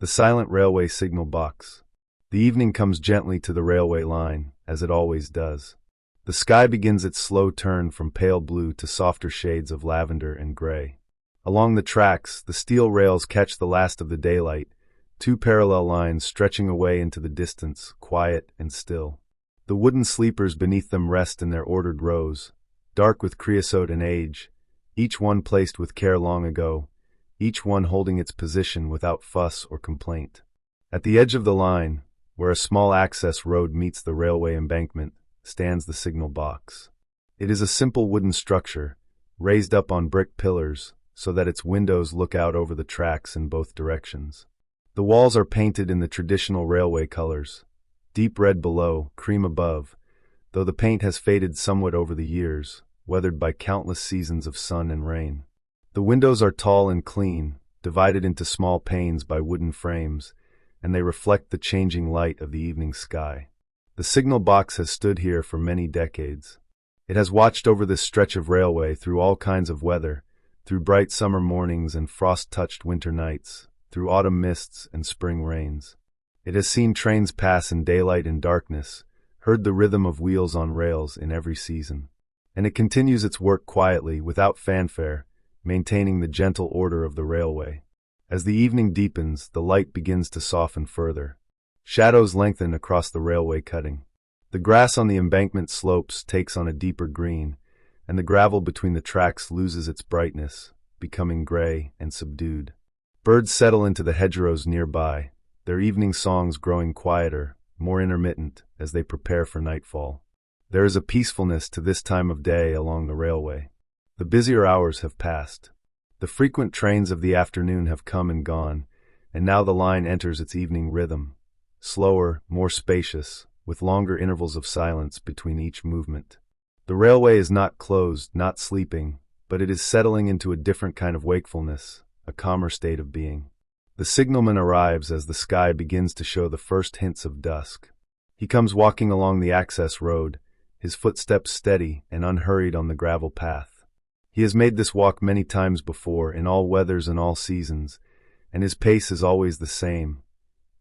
The silent railway signal box. The evening comes gently to the railway line, as it always does. The sky begins its slow turn from pale blue to softer shades of lavender and gray. Along the tracks, the steel rails catch the last of the daylight, two parallel lines stretching away into the distance, quiet and still. The wooden sleepers beneath them rest in their ordered rows, dark with creosote and age, each one placed with care long ago, each one holding its position without fuss or complaint. At the edge of the line, where a small access road meets the railway embankment, stands the signal box. It is a simple wooden structure, raised up on brick pillars, so that its windows look out over the tracks in both directions. The walls are painted in the traditional railway colors, deep red below, cream above, though the paint has faded somewhat over the years, weathered by countless seasons of sun and rain. The windows are tall and clean, divided into small panes by wooden frames, and they reflect the changing light of the evening sky. The signal box has stood here for many decades. It has watched over this stretch of railway through all kinds of weather, through bright summer mornings and frost-touched winter nights, through autumn mists and spring rains. It has seen trains pass in daylight and darkness, heard the rhythm of wheels on rails in every season. And it continues its work quietly, without fanfare, maintaining the gentle order of the railway. As the evening deepens, the light begins to soften further. Shadows lengthen across the railway cutting. The grass on the embankment slopes takes on a deeper green, and the gravel between the tracks loses its brightness, becoming gray and subdued. Birds settle into the hedgerows nearby, their evening songs growing quieter, more intermittent, as they prepare for nightfall. There is a peacefulness to this time of day along the railway. The busier hours have passed. The frequent trains of the afternoon have come and gone, and now the line enters its evening rhythm, slower, more spacious, with longer intervals of silence between each movement. The railway is not closed, not sleeping, but it is settling into a different kind of wakefulness, a calmer state of being. The signalman arrives as the sky begins to show the first hints of dusk. He comes walking along the access road, his footsteps steady and unhurried on the gravel path. He has made this walk many times before, in all weathers and all seasons, and his pace is always the same,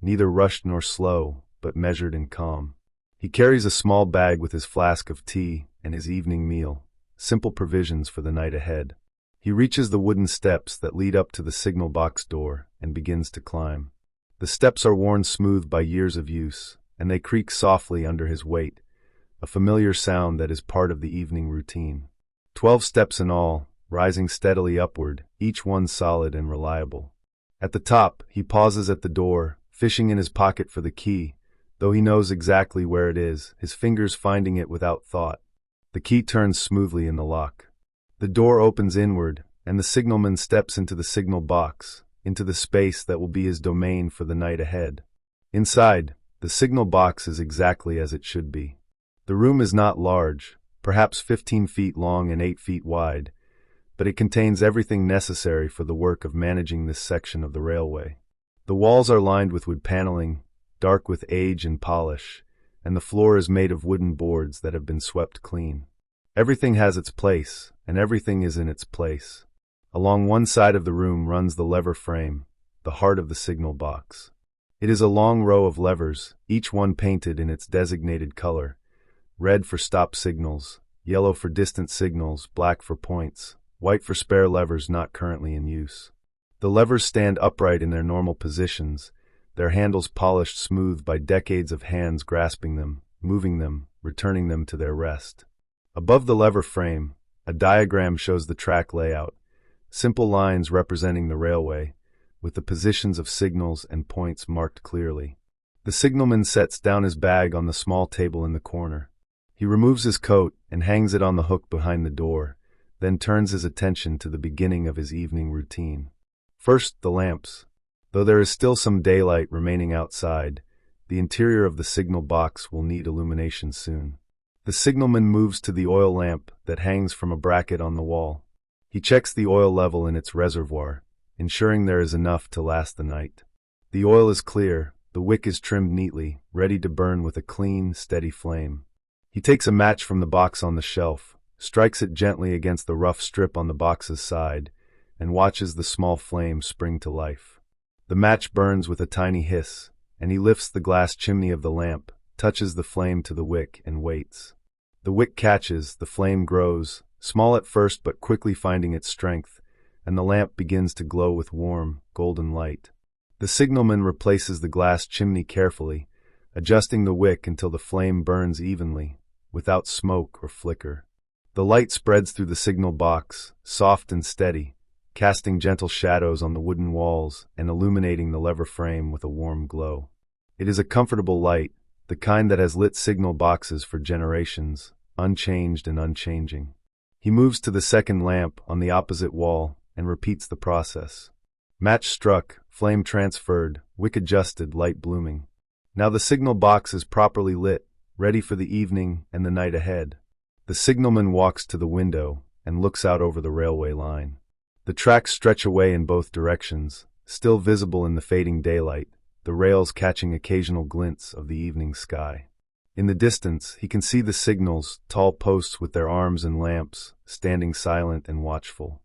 neither rushed nor slow, but measured and calm. He carries a small bag with his flask of tea and his evening meal, simple provisions for the night ahead. He reaches the wooden steps that lead up to the signal box door and begins to climb. The steps are worn smooth by years of use, and they creak softly under his weight, a familiar sound that is part of the evening routine. 12 steps in all, rising steadily upward, each one solid and reliable. At the top, he pauses at the door, fishing in his pocket for the key, though he knows exactly where it is, his fingers finding it without thought. The key turns smoothly in the lock. The door opens inward, and the signalman steps into the signal box, into the space that will be his domain for the night ahead. Inside, the signal box is exactly as it should be. The room is not large, perhaps 15 feet long and 8 feet wide, but it contains everything necessary for the work of managing this section of the railway. The walls are lined with wood paneling, dark with age and polish, and the floor is made of wooden boards that have been swept clean. Everything has its place, and everything is in its place. Along one side of the room runs the lever frame, the heart of the signal box. It is a long row of levers, each one painted in its designated color, red for stop signals, yellow for distant signals, black for points, white for spare levers not currently in use. The levers stand upright in their normal positions, their handles polished smooth by decades of hands grasping them, moving them, returning them to their rest. Above the lever frame, a diagram shows the track layout, simple lines representing the railway, with the positions of signals and points marked clearly. The signalman sets down his bag on the small table in the corner. He removes his coat and hangs it on the hook behind the door, then turns his attention to the beginning of his evening routine. First, the lamps. Though there is still some daylight remaining outside, the interior of the signal box will need illumination soon. The signalman moves to the oil lamp that hangs from a bracket on the wall. He checks the oil level in its reservoir, ensuring there is enough to last the night. The oil is clear, the wick is trimmed neatly, ready to burn with a clean, steady flame. He takes a match from the box on the shelf, strikes it gently against the rough strip on the box's side, and watches the small flame spring to life. The match burns with a tiny hiss, and he lifts the glass chimney of the lamp, touches the flame to the wick, and waits. The wick catches, the flame grows, small at first but quickly finding its strength, and the lamp begins to glow with warm, golden light. The signalman replaces the glass chimney carefully, adjusting the wick until the flame burns evenly, without smoke or flicker. The light spreads through the signal box, soft and steady, casting gentle shadows on the wooden walls and illuminating the lever frame with a warm glow. It is a comfortable light, the kind that has lit signal boxes for generations, unchanged and unchanging. He moves to the second lamp on the opposite wall and repeats the process. Match struck, flame transferred, wick adjusted, light blooming. Now the signal box is properly lit, ready for the evening and the night ahead. The signalman walks to the window and looks out over the railway line. The tracks stretch away in both directions, still visible in the fading daylight, the rails catching occasional glints of the evening sky. In the distance, he can see the signals, tall posts with their arms and lamps, standing silent and watchful.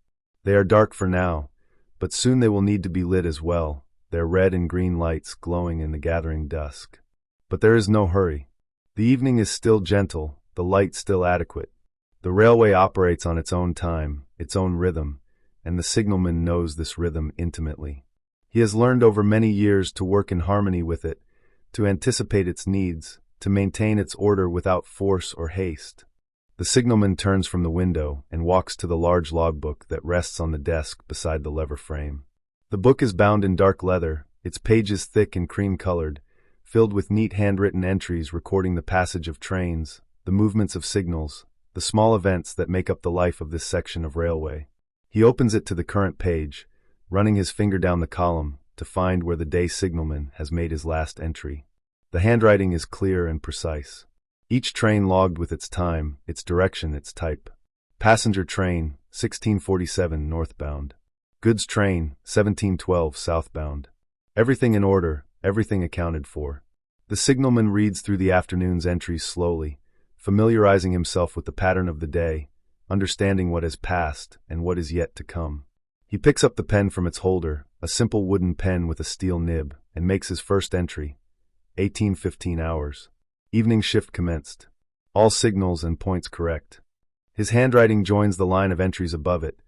They are dark for now, but soon they will need to be lit as well, their red and green lights glowing in the gathering dusk. But there is no hurry. The evening is still gentle, the light still adequate. The railway operates on its own time, its own rhythm, and the signalman knows this rhythm intimately. He has learned over many years to work in harmony with it, to anticipate its needs, to maintain its order without force or haste. The signalman turns from the window and walks to the large logbook that rests on the desk beside the lever frame. The book is bound in dark leather, its pages thick and cream-colored, filled with neat handwritten entries recording the passage of trains, the movements of signals, the small events that make up the life of this section of railway. He opens it to the current page, running his finger down the column to find where the day signalman has made his last entry. The handwriting is clear and precise. Each train logged with its time, its direction, its type. Passenger train, 1647 northbound. Goods train, 1712 southbound. Everything in order, everything accounted for. The signalman reads through the afternoon's entries slowly, familiarizing himself with the pattern of the day, understanding what has passed and what is yet to come. He picks up the pen from its holder, a simple wooden pen with a steel nib, and makes his first entry. 18:15 hours. Evening shift commenced. All signals and points correct. His handwriting joins the line of entries above it,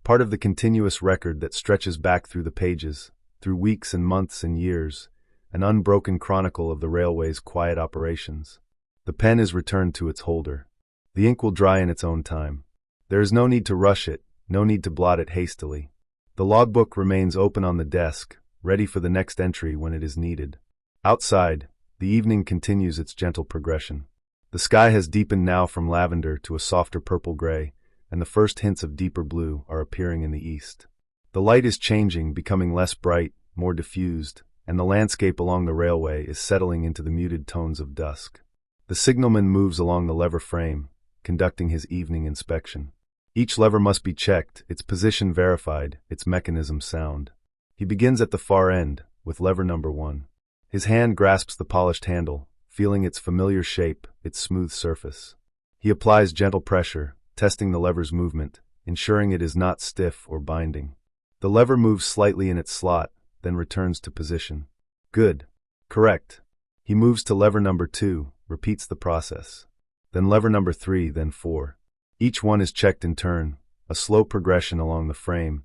part of the continuous record that stretches back through the pages, through weeks and months and years, an unbroken chronicle of the railway's quiet operations. The pen is returned to its holder. The ink will dry in its own time. There is no need to rush it, no need to blot it hastily. The logbook remains open on the desk, ready for the next entry when it is needed. Outside, the evening continues its gentle progression. The sky has deepened now from lavender to a softer purple-gray, and the first hints of deeper blue are appearing in the east. The light is changing, becoming less bright, more diffused, and the landscape along the railway is settling into the muted tones of dusk. The signalman moves along the lever frame, conducting his evening inspection. Each lever must be checked, its position verified, its mechanism sound. He begins at the far end, with lever number 1. His hand grasps the polished handle, feeling its familiar shape, its smooth surface. He applies gentle pressure, testing the lever's movement, ensuring it is not stiff or binding. The lever moves slightly in its slot, then returns to position. Good. Correct. He moves to lever number 2, repeats the process. Then lever number 3, then 4. Each one is checked in turn, a slow progression along the frame,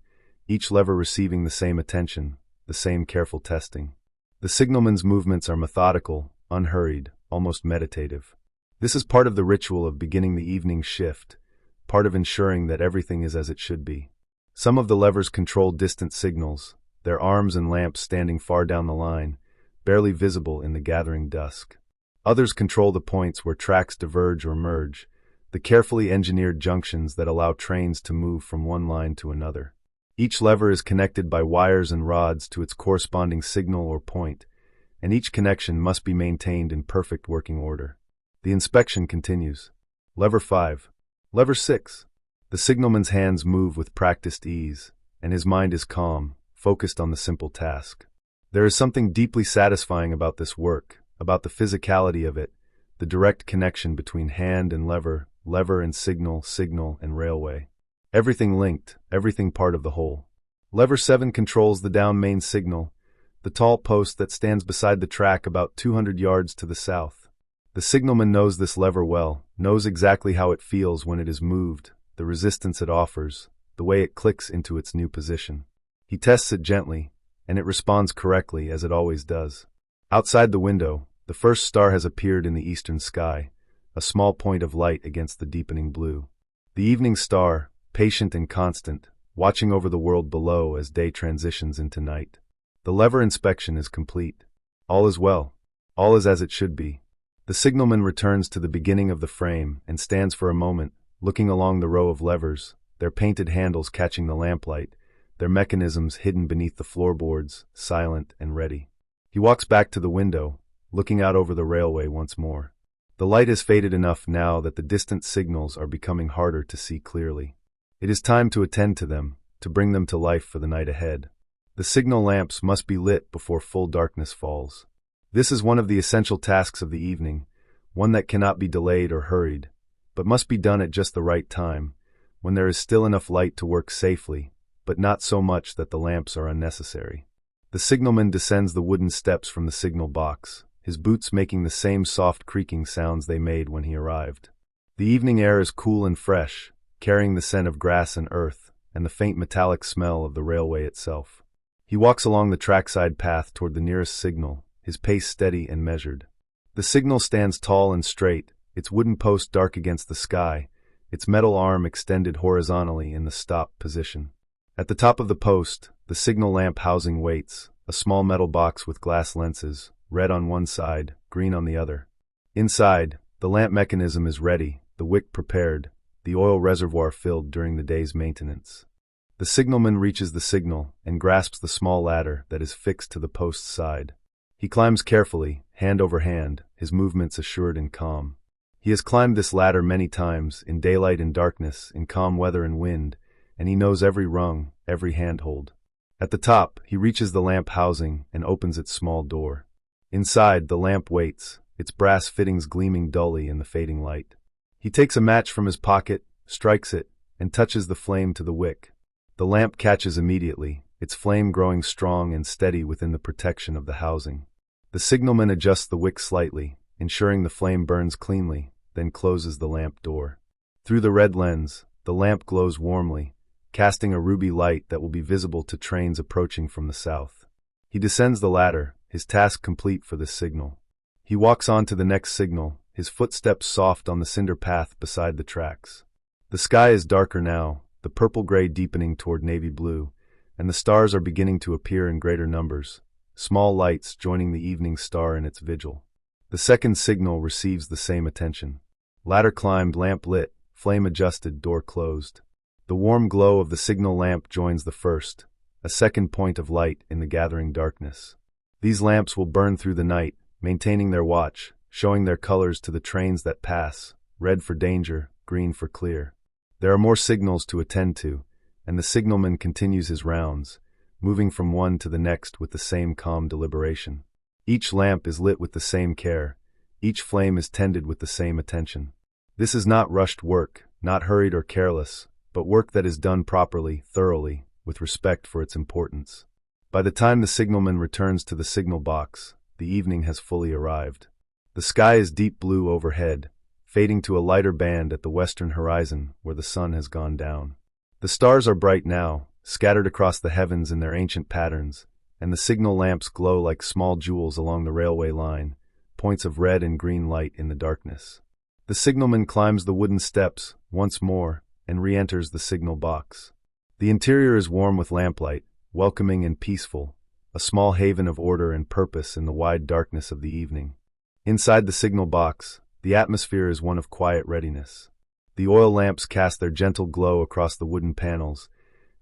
each lever receiving the same attention, the same careful testing. The signalman's movements are methodical, unhurried, almost meditative. This is part of the ritual of beginning the evening shift, part of ensuring that everything is as it should be. Some of the levers control distant signals, their arms and lamps standing far down the line, barely visible in the gathering dusk. Others control the points where tracks diverge or merge, the carefully engineered junctions that allow trains to move from one line to another. Each lever is connected by wires and rods to its corresponding signal or point, and each connection must be maintained in perfect working order. The inspection continues. Lever 5. Lever 6. The signalman's hands move with practiced ease, and his mind is calm, focused on the simple task. There is something deeply satisfying about this work, about the physicality of it, the direct connection between hand and lever, lever and signal, signal and railway. Everything linked, everything part of the whole. Lever 7 controls the down main signal, the tall post that stands beside the track about 200 yards to the south. The signalman knows this lever well, knows exactly how it feels when it is moved, the resistance it offers, the way it clicks into its new position. He tests it gently, and it responds correctly, as it always does. Outside the window, the first star has appeared in the eastern sky, a small point of light against the deepening blue. The evening star, patient and constant, watching over the world below as day transitions into night. The lever inspection is complete. All is well. All is as it should be. The signalman returns to the beginning of the frame and stands for a moment, looking along the row of levers, their painted handles catching the lamplight, their mechanisms hidden beneath the floorboards, silent and ready. He walks back to the window, looking out over the railway once more. The light has faded enough now that the distant signals are becoming harder to see clearly. It is time to attend to them, to bring them to life for the night ahead. The signal lamps must be lit before full darkness falls. This is one of the essential tasks of the evening, one that cannot be delayed or hurried, but must be done at just the right time, when there is still enough light to work safely, but not so much that the lamps are unnecessary. The signalman descends the wooden steps from the signal box, his boots making the same soft creaking sounds they made when he arrived. The evening air is cool and fresh, carrying the scent of grass and earth, and the faint metallic smell of the railway itself. He walks along the trackside path toward the nearest signal, his pace steady and measured. The signal stands tall and straight, its wooden post dark against the sky, its metal arm extended horizontally in the stop position. At the top of the post, the signal lamp housing waits, a small metal box with glass lenses, red on one side, green on the other. Inside, the lamp mechanism is ready, the wick prepared, the oil reservoir filled during the day's maintenance. The signalman reaches the signal and grasps the small ladder that is fixed to the post's side. He climbs carefully, hand over hand, his movements assured and calm. He has climbed this ladder many times, in daylight and darkness, in calm weather and wind, and he knows every rung, every handhold. At the top, he reaches the lamp housing and opens its small door. Inside, the lamp waits, its brass fittings gleaming dully in the fading light. He takes a match from his pocket, strikes it, and touches the flame to the wick. The lamp catches immediately, its flame growing strong and steady within the protection of the housing. The signalman adjusts the wick slightly, ensuring the flame burns cleanly, then closes the lamp door. Through the red lens, the lamp glows warmly, casting a ruby light that will be visible to trains approaching from the south. He descends the ladder, his task complete for this signal. He walks on to the next signal, his footsteps soft on the cinder path beside the tracks. The sky is darker now, the purple-gray deepening toward navy blue, and the stars are beginning to appear in greater numbers, small lights joining the evening star in its vigil. The second signal receives the same attention. Ladder climbed, lamp lit, flame adjusted, door closed. The warm glow of the signal lamp joins the first, a second point of light in the gathering darkness. These lamps will burn through the night, maintaining their watch, showing their colors to the trains that pass, red for danger, green for clear. There are more signals to attend to, and the signalman continues his rounds, moving from one to the next with the same calm deliberation. Each lamp is lit with the same care, each flame is tended with the same attention. This is not rushed work, not hurried or careless, but work that is done properly, thoroughly, with respect for its importance. By the time the signalman returns to the signal box, the evening has fully arrived. The sky is deep blue overhead, fading to a lighter band at the western horizon where the sun has gone down. The stars are bright now, scattered across the heavens in their ancient patterns, and the signal lamps glow like small jewels along the railway line, points of red and green light in the darkness. The signalman climbs the wooden steps, once more, and re-enters the signal box. The interior is warm with lamplight, welcoming and peaceful, a small haven of order and purpose in the wide darkness of the evening. Inside the signal box, the atmosphere is one of quiet readiness. The oil lamps cast their gentle glow across the wooden panels,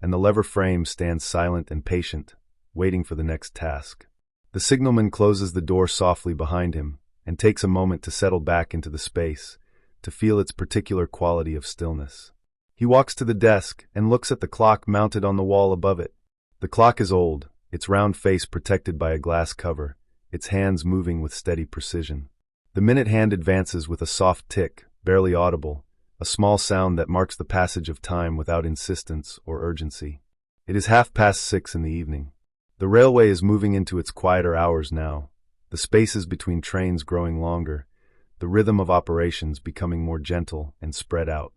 and the lever frame stands silent and patient, waiting for the next task. The signalman closes the door softly behind him and takes a moment to settle back into the space, to feel its particular quality of stillness. He walks to the desk and looks at the clock mounted on the wall above it. The clock is old, its round face protected by a glass cover, its hands moving with steady precision. The minute hand advances with a soft tick, barely audible, a small sound that marks the passage of time without insistence or urgency. It is 6:30 in the evening. The railway is moving into its quieter hours now, the spaces between trains growing longer, the rhythm of operations becoming more gentle and spread out.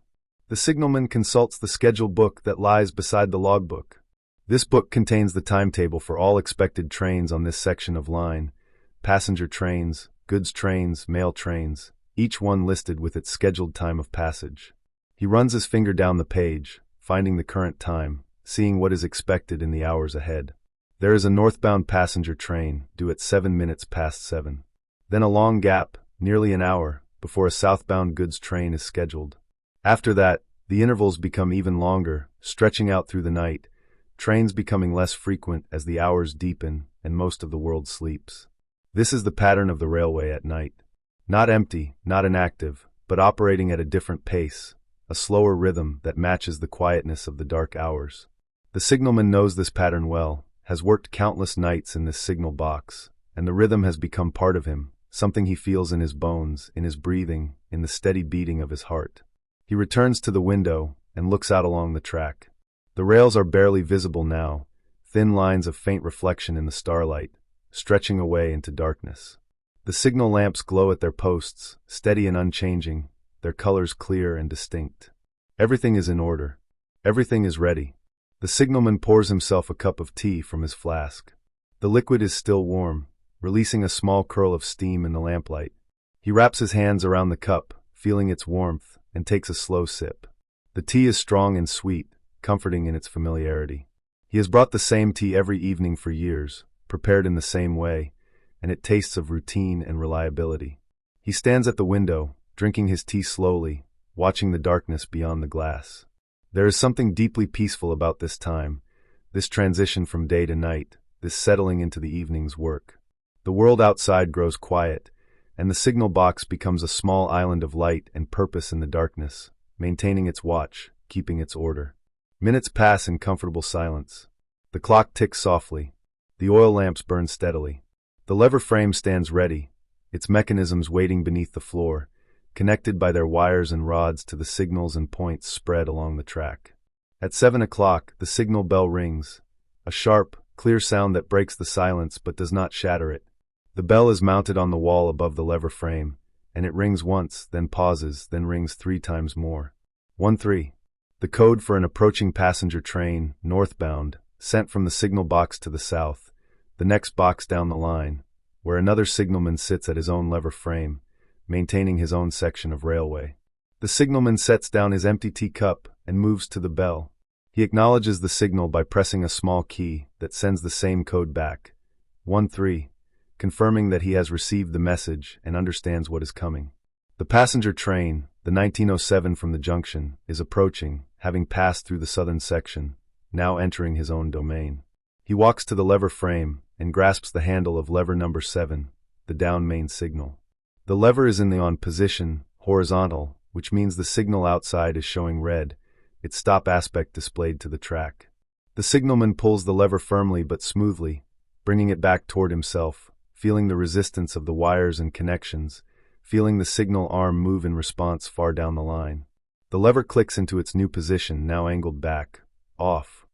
The signalman consults the schedule book that lies beside the logbook. This book contains the timetable for all expected trains on this section of line, passenger trains, goods trains, mail trains, each one listed with its scheduled time of passage. He runs his finger down the page, finding the current time, seeing what is expected in the hours ahead. There is a northbound passenger train due at 7 minutes past 7. Then a long gap, nearly an hour, before a southbound goods train is scheduled. After that, the intervals become even longer, stretching out through the night, trains becoming less frequent as the hours deepen and most of the world sleeps. This is the pattern of the railway at night. Not empty, not inactive, but operating at a different pace, a slower rhythm that matches the quietness of the dark hours. The signalman knows this pattern well, has worked countless nights in this signal box, and the rhythm has become part of him, something he feels in his bones, in his breathing, in the steady beating of his heart. He returns to the window and looks out along the track. The rails are barely visible now, thin lines of faint reflection in the starlight, stretching away into darkness. The signal lamps glow at their posts, steady and unchanging, their colors clear and distinct. Everything is in order. Everything is ready. The signalman pours himself a cup of tea from his flask. The liquid is still warm, releasing a small curl of steam in the lamplight. He wraps his hands around the cup, feeling its warmth, and takes a slow sip. The tea is strong and sweet, comforting in its familiarity. He has brought the same tea every evening for years, prepared in the same way, and it tastes of routine and reliability. He stands at the window, drinking his tea slowly, watching the darkness beyond the glass. There is something deeply peaceful about this time, this transition from day to night, this settling into the evening's work. The world outside grows quiet, and the signal box becomes a small island of light and purpose in the darkness, maintaining its watch, keeping its order. Minutes pass in comfortable silence. The clock ticks softly. The oil lamps burn steadily. The lever frame stands ready, its mechanisms waiting beneath the floor, connected by their wires and rods to the signals and points spread along the track. At 7 o'clock, the signal bell rings, a sharp, clear sound that breaks the silence but does not shatter it. The bell is mounted on the wall above the lever frame, and it rings once, then pauses, then rings 3 times more. 1-3. The code for an approaching passenger train, northbound, sent from the signal box to the south, the next box down the line, where another signalman sits at his own lever frame, maintaining his own section of railway. The signalman sets down his empty teacup and moves to the bell. He acknowledges the signal by pressing a small key that sends the same code back, 1-3, confirming that he has received the message and understands what is coming. The passenger train, the 1907 from the junction, is approaching, having passed through the southern section, now entering his own domain. He walks to the lever frame and grasps the handle of lever number 7, the down main signal. The lever is in the on position, horizontal, which means the signal outside is showing red, its stop aspect displayed to the track. The signalman pulls the lever firmly but smoothly, bringing it back toward himself, feeling the resistance of the wires and connections, feeling the signal arm move in response far down the line. The lever clicks into its new position, now angled back, off.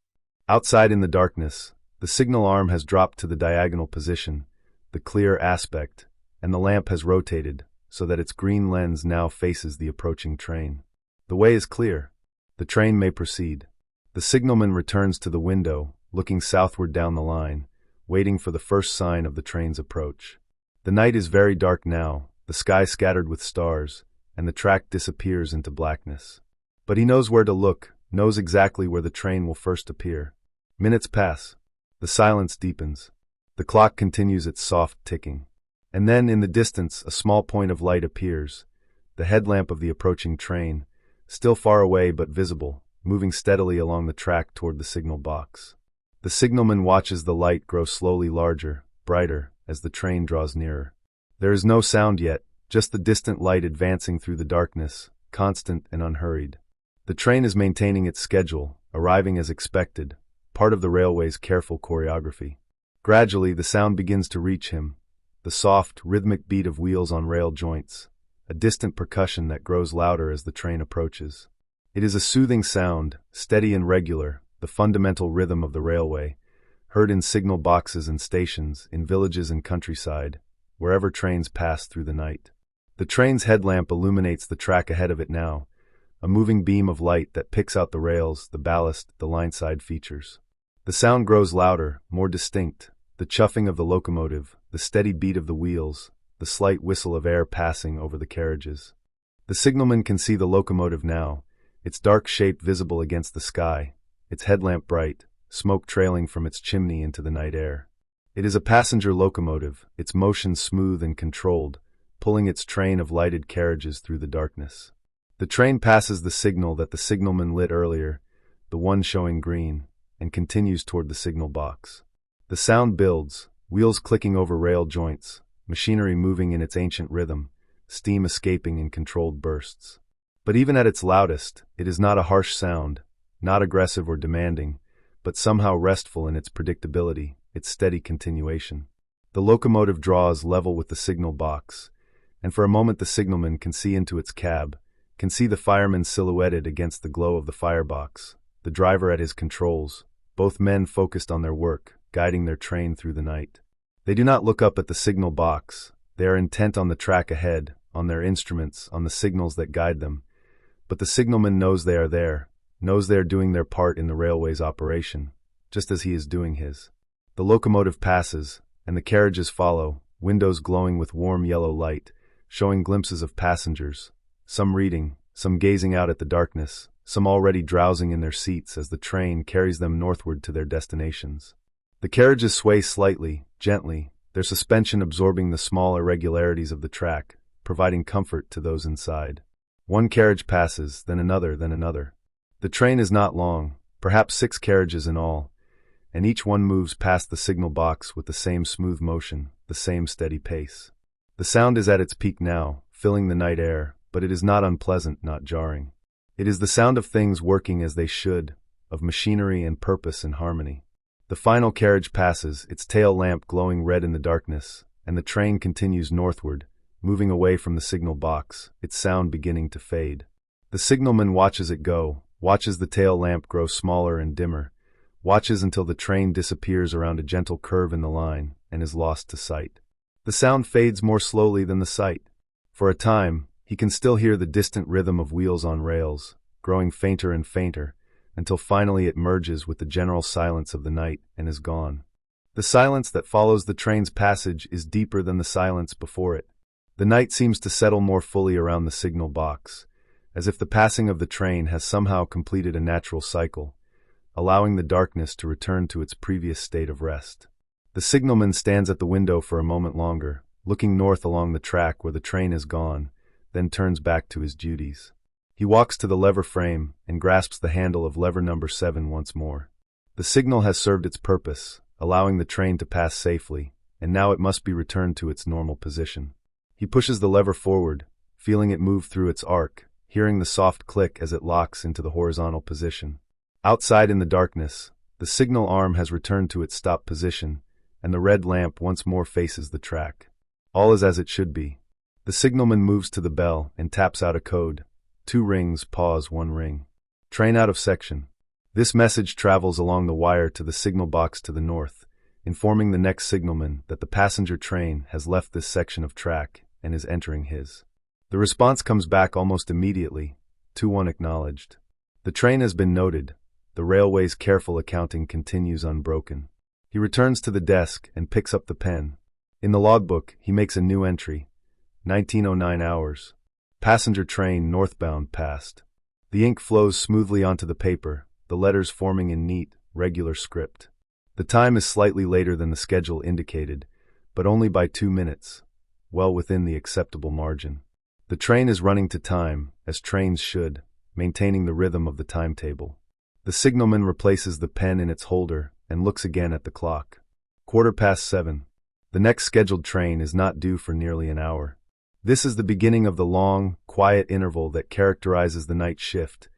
Outside in the darkness, the signal arm has dropped to the diagonal position, the clear aspect, and the lamp has rotated, so that its green lens now faces the approaching train. The way is clear. The train may proceed. The signalman returns to the window, looking southward down the line, waiting for the first sign of the train's approach. The night is very dark now, the sky scattered with stars, and the track disappears into blackness. But he knows where to look, knows exactly where the train will first appear. Minutes pass. The silence deepens. The clock continues its soft ticking. And then, in the distance, a small point of light appears, the headlamp of the approaching train, still far away but visible, moving steadily along the track toward the signal box. The signalman watches the light grow slowly larger, brighter, as the train draws nearer. There is no sound yet, just the distant light advancing through the darkness, constant and unhurried. The train is maintaining its schedule, arriving as expected, part of the railway's careful choreography. Gradually, the sound begins to reach him, the soft, rhythmic beat of wheels on rail joints, a distant percussion that grows louder as the train approaches. It is a soothing sound, steady and regular, the fundamental rhythm of the railway, heard in signal boxes and stations, in villages and countryside, wherever trains pass through the night. The train's headlamp illuminates the track ahead of it now, a moving beam of light that picks out the rails, the ballast, the lineside features. The sound grows louder, more distinct, the chuffing of the locomotive, the steady beat of the wheels, the slight whistle of air passing over the carriages. The signalman can see the locomotive now, its dark shape visible against the sky, its headlamp bright, smoke trailing from its chimney into the night air. It is a passenger locomotive, its motion smooth and controlled, pulling its train of lighted carriages through the darkness. The train passes the signal that the signalman lit earlier, the one showing green, and continues toward the signal box. The sound builds, wheels clicking over rail joints, machinery moving in its ancient rhythm, steam escaping in controlled bursts. But even at its loudest, it is not a harsh sound, not aggressive or demanding, but somehow restful in its predictability, its steady continuation. The locomotive draws level with the signal box, and for a moment the signalman can see into its cab, can see the fireman silhouetted against the glow of the firebox, the driver at his controls, both men focused on their work, guiding their train through the night. They do not look up at the signal box. They are intent on the track ahead, on their instruments, on the signals that guide them. But the signalman knows they are there, knows they are doing their part in the railway's operation, just as he is doing his. The locomotive passes, and the carriages follow, windows glowing with warm yellow light, showing glimpses of passengers, some reading, some gazing out at the darkness, some already drowsing in their seats as the train carries them northward to their destinations. The carriages sway slightly, gently, their suspension absorbing the small irregularities of the track, providing comfort to those inside. One carriage passes, then another, then another. The train is not long, perhaps 6 carriages in all, and each one moves past the signal box with the same smooth motion, the same steady pace. The sound is at its peak now, filling the night air, but it is not unpleasant, not jarring. It is the sound of things working as they should, of machinery and purpose and harmony. The final carriage passes, its tail lamp glowing red in the darkness, and the train continues northward, moving away from the signal box, its sound beginning to fade. The signalman watches it go, watches the tail lamp grow smaller and dimmer, watches until the train disappears around a gentle curve in the line and is lost to sight. The sound fades more slowly than the sight. For a time, he can still hear the distant rhythm of wheels on rails, growing fainter and fainter, until finally it merges with the general silence of the night and is gone. The silence that follows the train's passage is deeper than the silence before it. The night seems to settle more fully around the signal box, as if the passing of the train has somehow completed a natural cycle, allowing the darkness to return to its previous state of rest. The signalman stands at the window for a moment longer, looking north along the track where the train is gone, then turns back to his duties. He walks to the lever frame and grasps the handle of lever number 7 once more. The signal has served its purpose, allowing the train to pass safely, and now it must be returned to its normal position. He pushes the lever forward, feeling it move through its arc, hearing the soft click as it locks into the horizontal position. Outside in the darkness, the signal arm has returned to its stop position, and the red lamp once more faces the track. All is as it should be. The signalman moves to the bell and taps out a code. 2 rings, pause, 1 ring. Train out of section. This message travels along the wire to the signal box to the north, informing the next signalman that the passenger train has left this section of track and is entering his. The response comes back almost immediately. 2-1 acknowledged. The train has been noted. The railway's careful accounting continues unbroken. He returns to the desk and picks up the pen. In the logbook, he makes a new entry. 1909 hours. Passenger train northbound passed. The ink flows smoothly onto the paper, the letters forming in neat, regular script. The time is slightly later than the schedule indicated, but only by 2 minutes, well within the acceptable margin. The train is running to time, as trains should, maintaining the rhythm of the timetable. The signalman replaces the pen in its holder and looks again at the clock. 7:15. The next scheduled train is not due for nearly an hour. This is the beginning of the long, quiet interval that characterizes the night shift,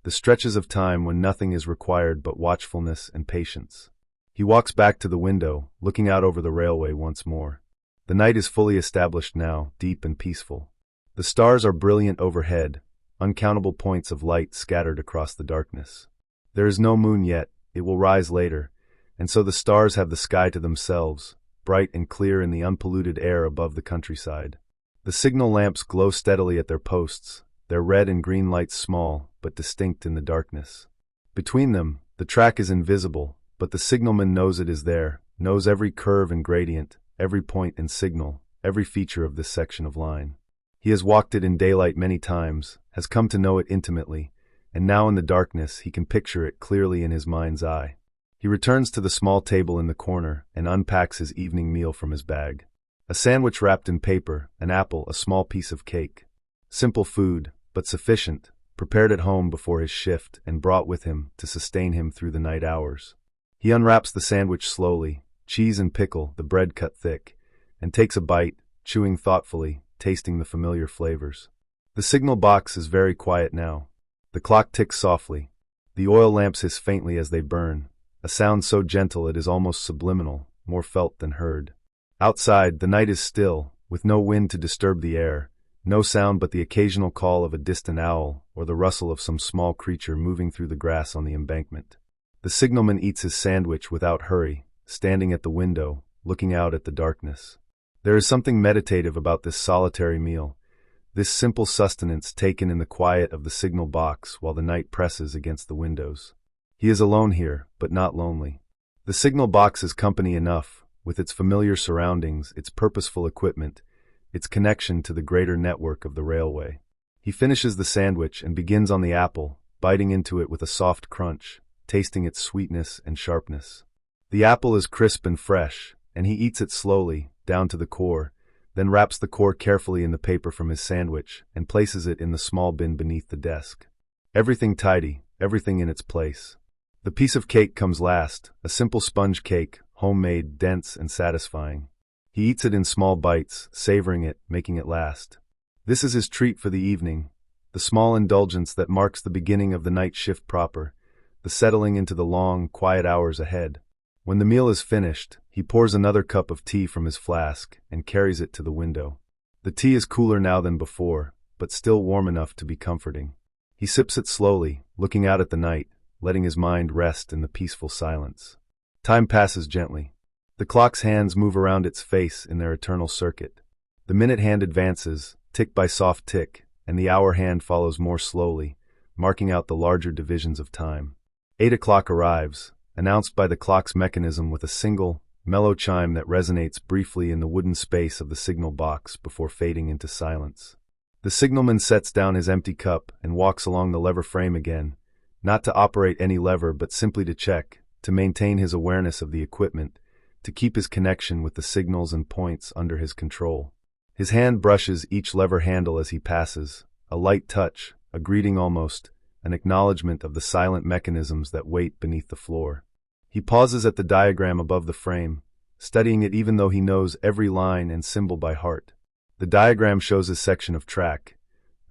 the stretches of time when nothing is required but watchfulness and patience. He walks back to the window, looking out over the railway once more. The night is fully established now, deep and peaceful. The stars are brilliant overhead, uncountable points of light scattered across the darkness. There is no moon yet, it will rise later, and so the stars have the sky to themselves, bright and clear in the unpolluted air above the countryside. The signal lamps glow steadily at their posts, their red and green lights small, but distinct in the darkness. Between them, the track is invisible, but the signalman knows it is there, knows every curve and gradient, every point and signal, every feature of this section of line. He has walked it in daylight many times, has come to know it intimately, and now in the darkness he can picture it clearly in his mind's eye. He returns to the small table in the corner and unpacks his evening meal from his bag. A sandwich wrapped in paper, an apple, a small piece of cake. Simple food, but sufficient, prepared at home before his shift and brought with him to sustain him through the night hours. He unwraps the sandwich slowly, cheese and pickle, the bread cut thick, and takes a bite, chewing thoughtfully, tasting the familiar flavors. The signal box is very quiet now. The clock ticks softly. The oil lamps hiss faintly as they burn, a sound so gentle it is almost subliminal, more felt than heard. Outside, the night is still, with no wind to disturb the air, no sound but the occasional call of a distant owl or the rustle of some small creature moving through the grass on the embankment. The signalman eats his sandwich without hurry, standing at the window, looking out at the darkness. There is something meditative about this solitary meal, this simple sustenance taken in the quiet of the signal box while the night presses against the windows. He is alone here, but not lonely. The signal box is company enough, with its familiar surroundings, its purposeful equipment, its connection to the greater network of the railway. He finishes the sandwich and begins on the apple, biting into it with a soft crunch, tasting its sweetness and sharpness. The apple is crisp and fresh, and he eats it slowly, down to the core, then wraps the core carefully in the paper from his sandwich and places it in the small bin beneath the desk. Everything tidy, everything in its place. The piece of cake comes last, a simple sponge cake, homemade, dense, and satisfying. He eats it in small bites, savoring it, making it last. This is his treat for the evening, the small indulgence that marks the beginning of the night shift proper, the settling into the long, quiet hours ahead. When the meal is finished, he pours another cup of tea from his flask and carries it to the window. The tea is cooler now than before, but still warm enough to be comforting. He sips it slowly, looking out at the night, letting his mind rest in the peaceful silence. Time passes gently. The clock's hands move around its face in their eternal circuit. The minute hand advances, tick by soft tick, and the hour hand follows more slowly, marking out the larger divisions of time. 8 o'clock arrives, announced by the clock's mechanism with a single, mellow chime that resonates briefly in the wooden space of the signal box before fading into silence. The signalman sets down his empty cup and walks along the lever frame again, not to operate any lever but simply to check, to maintain his awareness of the equipment, to keep his connection with the signals and points under his control. His hand brushes each lever handle as he passes, a light touch, a greeting almost, an acknowledgement of the silent mechanisms that wait beneath the floor. He pauses at the diagram above the frame, studying it even though he knows every line and symbol by heart. The diagram shows a section of track,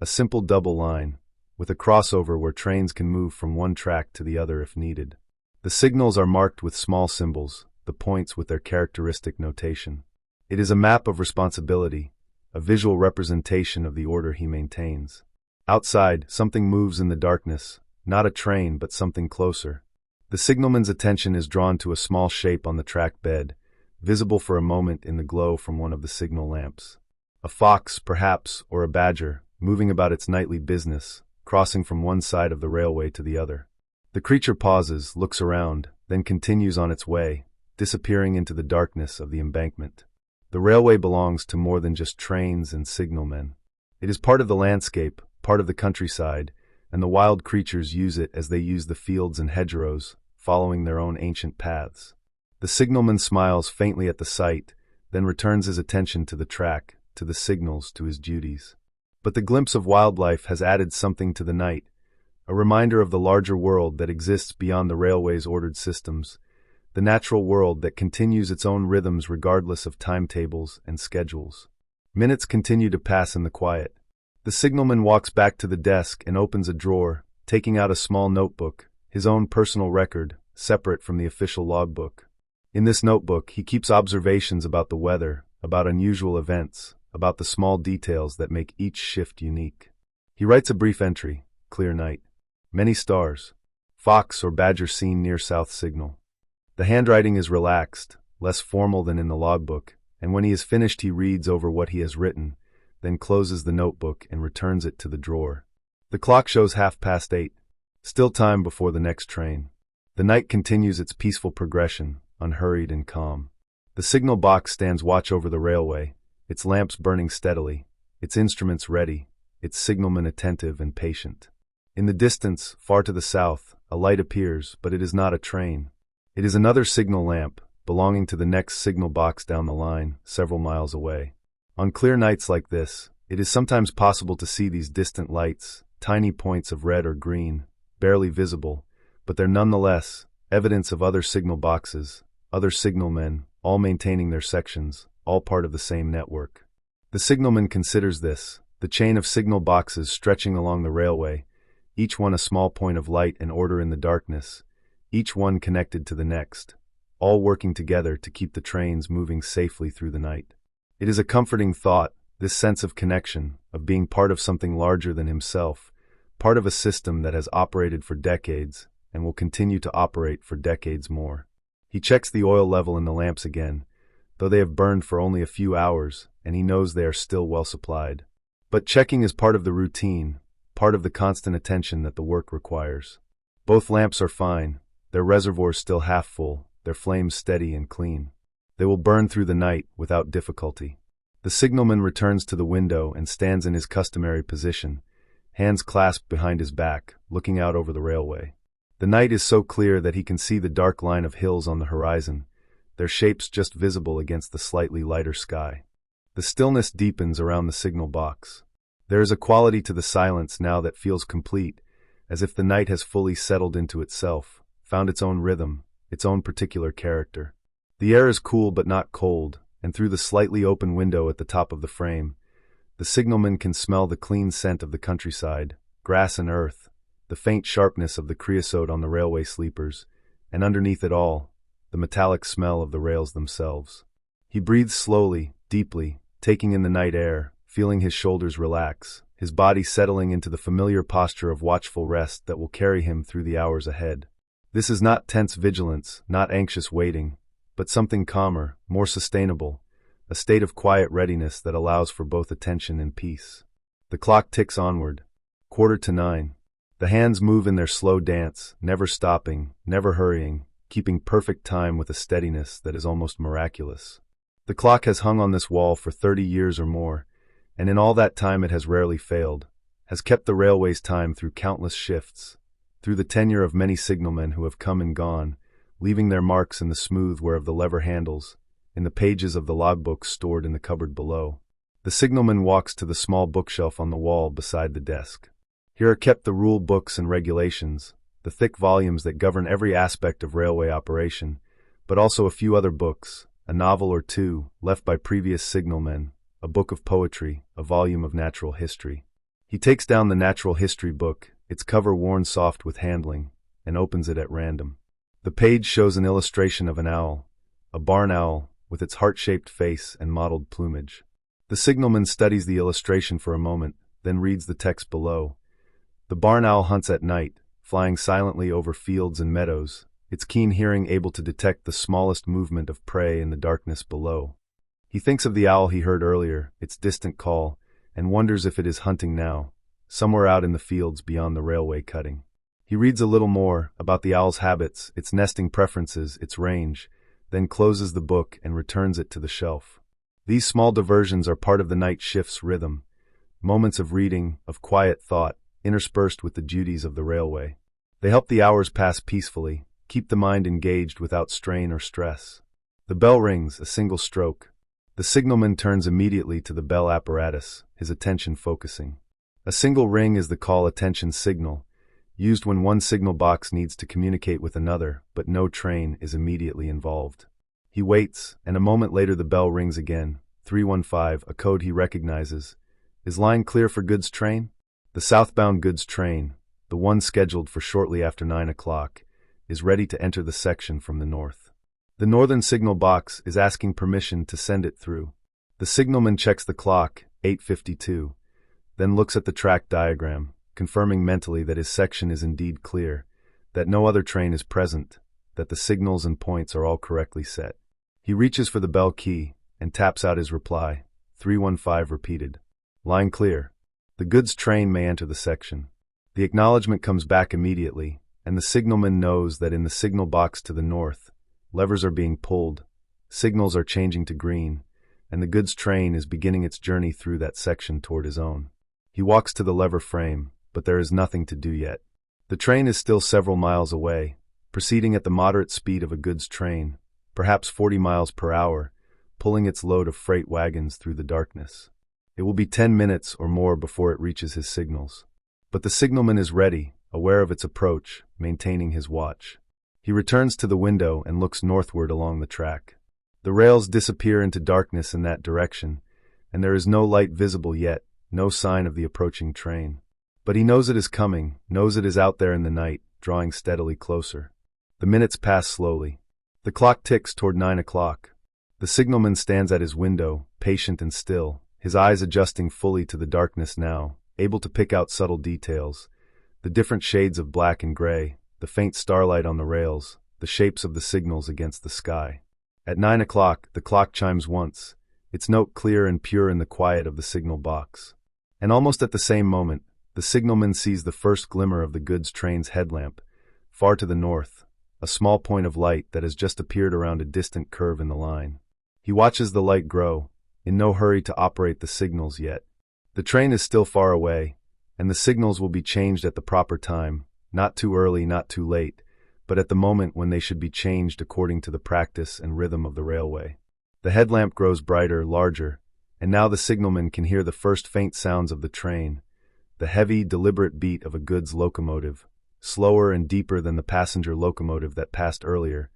a simple double line, with a crossover where trains can move from one track to the other if needed. The signals are marked with small symbols, the points with their characteristic notation. It is a map of responsibility, a visual representation of the order he maintains. Outside, something moves in the darkness, not a train but something closer. The signalman's attention is drawn to a small shape on the track bed, visible for a moment in the glow from one of the signal lamps. A fox, perhaps, or a badger, moving about its nightly business, crossing from one side of the railway to the other. The creature pauses, looks around, then continues on its way, disappearing into the darkness of the embankment. The railway belongs to more than just trains and signalmen. It is part of the landscape, part of the countryside, and the wild creatures use it as they use the fields and hedgerows, following their own ancient paths. The signalman smiles faintly at the sight, then returns his attention to the track, to the signals, to his duties. But the glimpse of wildlife has added something to the night, a reminder of the larger world that exists beyond the railway's ordered systems, the natural world that continues its own rhythms regardless of timetables and schedules. Minutes continue to pass in the quiet. The signalman walks back to the desk and opens a drawer, taking out a small notebook, his own personal record, separate from the official logbook. In this notebook, he keeps observations about the weather, about unusual events, about the small details that make each shift unique. He writes a brief entry: clear night. Many stars. Fox or badger seen near south signal. The handwriting is relaxed, less formal than in the logbook, and when he is finished he reads over what he has written, then closes the notebook and returns it to the drawer. The clock shows 8:30. Still time before the next train. The night continues its peaceful progression, unhurried and calm. The signal box stands watch over the railway, its lamps burning steadily, its instruments ready, its signalman attentive and patient. In the distance, far to the south, a light appears, but it is not a train. It is another signal lamp, belonging to the next signal box down the line, several miles away. On clear nights like this, it is sometimes possible to see these distant lights, tiny points of red or green, barely visible, but they're nonetheless evidence of other signal boxes, other signalmen, all maintaining their sections, all part of the same network. The signalman considers this, the chain of signal boxes stretching along the railway, each one a small point of light and order in the darkness, each one connected to the next, all working together to keep the trains moving safely through the night. It is a comforting thought, this sense of connection, of being part of something larger than himself, part of a system that has operated for decades and will continue to operate for decades more. He checks the oil level in the lamps again, though they have burned for only a few hours, and he knows they are still well supplied. But checking is part of the routine, part of the constant attention that the work requires. Both lamps are fine, their reservoirs still half full, their flames steady and clean. They will burn through the night without difficulty. The signalman returns to the window and stands in his customary position, hands clasped behind his back, looking out over the railway. The night is so clear that he can see the dark line of hills on the horizon, their shapes just visible against the slightly lighter sky. The stillness deepens around the signal box. There is a quality to the silence now that feels complete, as if the night has fully settled into itself, found its own rhythm, its own particular character. The air is cool but not cold, and through the slightly open window at the top of the frame, the signalman can smell the clean scent of the countryside, grass and earth, the faint sharpness of the creosote on the railway sleepers, and underneath it all, the metallic smell of the rails themselves. He breathes slowly, deeply, taking in the night air, feeling his shoulders relax, his body settling into the familiar posture of watchful rest that will carry him through the hours ahead. This is not tense vigilance, not anxious waiting, but something calmer, more sustainable, a state of quiet readiness that allows for both attention and peace. The clock ticks onward. 9:15. The hands move in their slow dance, never stopping, never hurrying, keeping perfect time with a steadiness that is almost miraculous. The clock has hung on this wall for 30 years or more, and in all that time it has rarely failed, has kept the railway's time through countless shifts, through the tenure of many signalmen who have come and gone, leaving their marks in the smooth wear of the lever handles, in the pages of the logbook stored in the cupboard below. The signalman walks to the small bookshelf on the wall beside the desk. Here are kept the rule books and regulations, the thick volumes that govern every aspect of railway operation, but also a few other books, a novel or two, left by previous signalmen, a book of poetry, a volume of natural history. He takes down the natural history book, its cover worn soft with handling, and opens it at random. The page shows an illustration of an owl, a barn owl, with its heart-shaped face and mottled plumage. The signalman studies the illustration for a moment, then reads the text below. The barn owl hunts at night, flying silently over fields and meadows, its keen hearing able to detect the smallest movement of prey in the darkness below. He thinks of the owl he heard earlier, its distant call, and wonders if it is hunting now, somewhere out in the fields beyond the railway cutting. He reads a little more about the owl's habits, its nesting preferences, its range, then closes the book and returns it to the shelf. These small diversions are part of the night shift's rhythm, moments of reading, of quiet thought, interspersed with the duties of the railway. They help the hours pass peacefully, keep the mind engaged without strain or stress. The bell rings, a single stroke. The signalman turns immediately to the bell apparatus, his attention focusing. A single ring is the call attention signal, used when one signal box needs to communicate with another, but no train is immediately involved. He waits, and a moment later the bell rings again. 315, a code he recognizes. Is line clear for goods train? The southbound goods train, the one scheduled for shortly after 9 o'clock, is ready to enter the section from the north. The northern signal box is asking permission to send it through. The signalman checks the clock, 8:52, then looks at the track diagram, confirming mentally that his section is indeed clear, that no other train is present, that the signals and points are all correctly set. He reaches for the bell key and taps out his reply, 315 repeated. Line clear. The goods train may enter the section. The acknowledgement comes back immediately, and the signalman knows that in the signal box to the north, levers are being pulled, signals are changing to green, and the goods train is beginning its journey through that section toward his own. He walks to the lever frame, but there is nothing to do yet. The train is still several miles away, proceeding at the moderate speed of a goods train, perhaps 40 miles per hour, pulling its load of freight wagons through the darkness. It will be 10 minutes or more before it reaches his signals. But the signalman is ready, aware of its approach, maintaining his watch. He returns to the window and looks northward along the track. The rails disappear into darkness in that direction, and there is no light visible yet, no sign of the approaching train. But he knows it is coming, knows it is out there in the night, drawing steadily closer. The minutes pass slowly. The clock ticks toward 9 o'clock. The signalman stands at his window, patient and still, his eyes adjusting fully to the darkness now, able to pick out subtle details, the different shades of black and gray, the faint starlight on the rails, the shapes of the signals against the sky. At 9 o'clock, the clock chimes once, its note clear and pure in the quiet of the signal box. And almost at the same moment, the signalman sees the first glimmer of the goods train's headlamp, far to the north, a small point of light that has just appeared around a distant curve in the line. He watches the light grow, in no hurry to operate the signals yet. The train is still far away, and the signals will be changed at the proper time, not too early, not too late, but at the moment when they should be changed according to the practice and rhythm of the railway. The headlamp grows brighter, larger, and now the signalman can hear the first faint sounds of the train, the heavy, deliberate beat of a goods locomotive, slower and deeper than the passenger locomotive that passed earlier,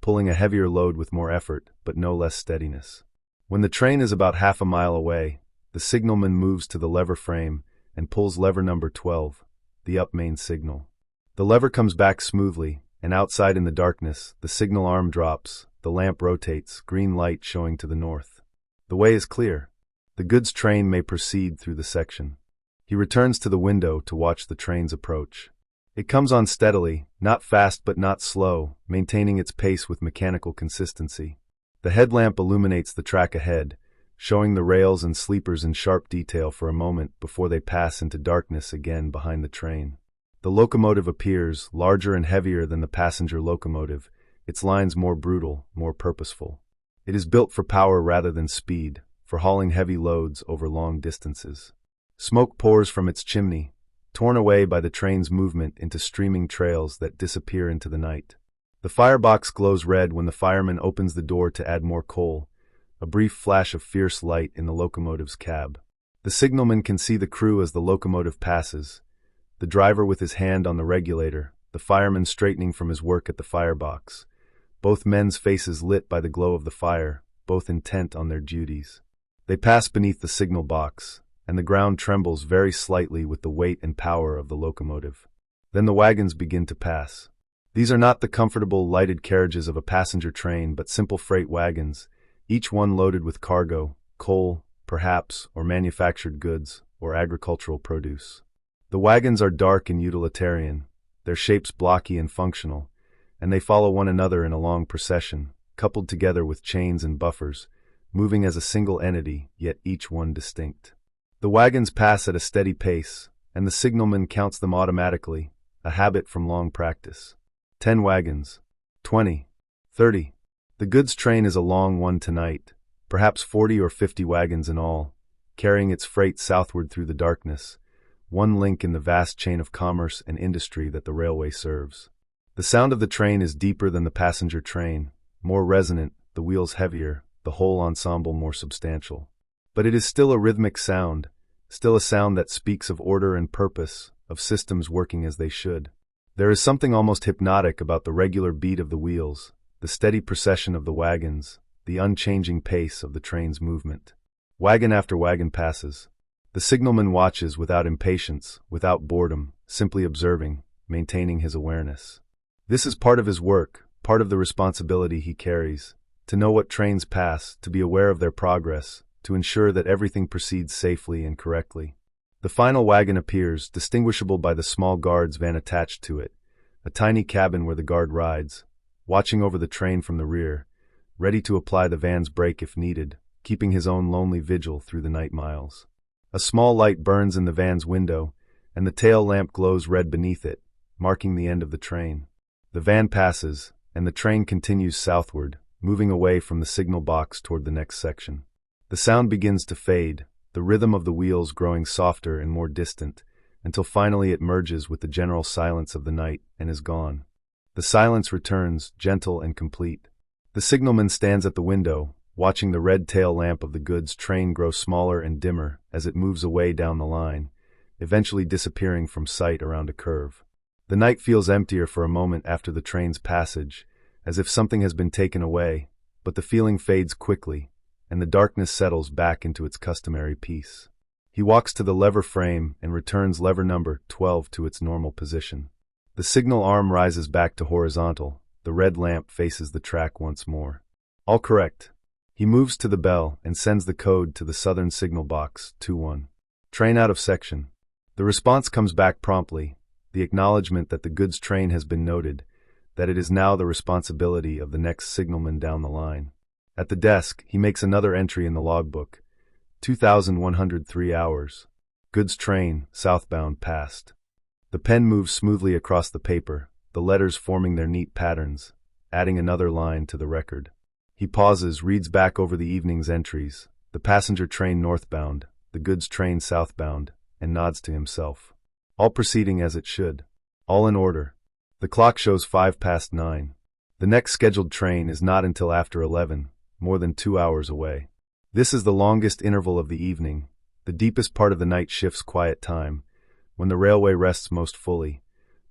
pulling a heavier load with more effort, but no less steadiness. When the train is about half a mile away, the signalman moves to the lever frame and pulls lever number 12, the up main signal. The lever comes back smoothly, and outside in the darkness, the signal arm drops, the lamp rotates, green light showing to the north. The way is clear. The goods train may proceed through the section. He returns to the window to watch the train's approach. It comes on steadily, not fast but not slow, maintaining its pace with mechanical consistency. The headlamp illuminates the track ahead, showing the rails and sleepers in sharp detail for a moment before they pass into darkness again behind the train. The locomotive appears, larger and heavier than the passenger locomotive, its lines more brutal, more purposeful. It is built for power rather than speed, for hauling heavy loads over long distances. Smoke pours from its chimney, torn away by the train's movement into streaming trails that disappear into the night. The firebox glows red when the fireman opens the door to add more coal, a brief flash of fierce light in the locomotive's cab. The signalman can see the crew as the locomotive passes, the driver with his hand on the regulator, the fireman straightening from his work at the firebox, both men's faces lit by the glow of the fire, both intent on their duties. They pass beneath the signal box, and the ground trembles very slightly with the weight and power of the locomotive. Then the wagons begin to pass. These are not the comfortable, lighted carriages of a passenger train, but simple freight wagons, each one loaded with cargo, coal, perhaps, or manufactured goods, or agricultural produce. The wagons are dark and utilitarian, their shapes blocky and functional, and they follow one another in a long procession, coupled together with chains and buffers, moving as a single entity, yet each one distinct. The wagons pass at a steady pace, and the signalman counts them automatically, a habit from long practice. 10 wagons. 20. 30. The goods train is a long one tonight, perhaps 40 or 50 wagons in all, carrying its freight southward through the darkness, one link in the vast chain of commerce and industry that the railway serves. The sound of the train is deeper than the passenger train, more resonant, the wheels heavier, the whole ensemble more substantial. But it is still a rhythmic sound, still a sound that speaks of order and purpose, of systems working as they should. There is something almost hypnotic about the regular beat of the wheels, the steady procession of the wagons, the unchanging pace of the train's movement. Wagon after wagon passes. The signalman watches without impatience, without boredom, simply observing, maintaining his awareness. This is part of his work, part of the responsibility he carries, to know what trains pass, to be aware of their progress, to ensure that everything proceeds safely and correctly. The final wagon appears, distinguishable by the small guard's van attached to it, a tiny cabin where the guard rides, watching over the train from the rear, ready to apply the van's brake if needed, keeping his own lonely vigil through the night miles. A small light burns in the van's window, and the tail lamp glows red beneath it, marking the end of the train. The van passes, and the train continues southward, moving away from the signal box toward the next section. The sound begins to fade, the rhythm of the wheels growing softer and more distant, until finally it merges with the general silence of the night and is gone. The silence returns, gentle and complete. The signalman stands at the window, watching the red tail lamp of the goods train grow smaller and dimmer as it moves away down the line, eventually disappearing from sight around a curve. The night feels emptier for a moment after the train's passage, as if something has been taken away, but the feeling fades quickly, and the darkness settles back into its customary peace. He walks to the lever frame and returns lever number 12 to its normal position. The signal arm rises back to horizontal. The red lamp faces the track once more. All correct. He moves to the bell and sends the code to the southern signal box, 21. Train out of section. The response comes back promptly, the acknowledgement that the goods train has been noted, that it is now the responsibility of the next signalman down the line. At the desk, he makes another entry in the logbook. 2,103 hours. Goods train, southbound, passed. The pen moves smoothly across the paper, the letters forming their neat patterns, adding another line to the record. He pauses, reads back over the evening's entries, the passenger train northbound, the goods train southbound, and nods to himself. All proceeding as it should. All in order. The clock shows 9:05. The next scheduled train is not until after 11, more than 2 hours away. This is the longest interval of the evening, the deepest part of the night shift's quiet time, when the railway rests most fully,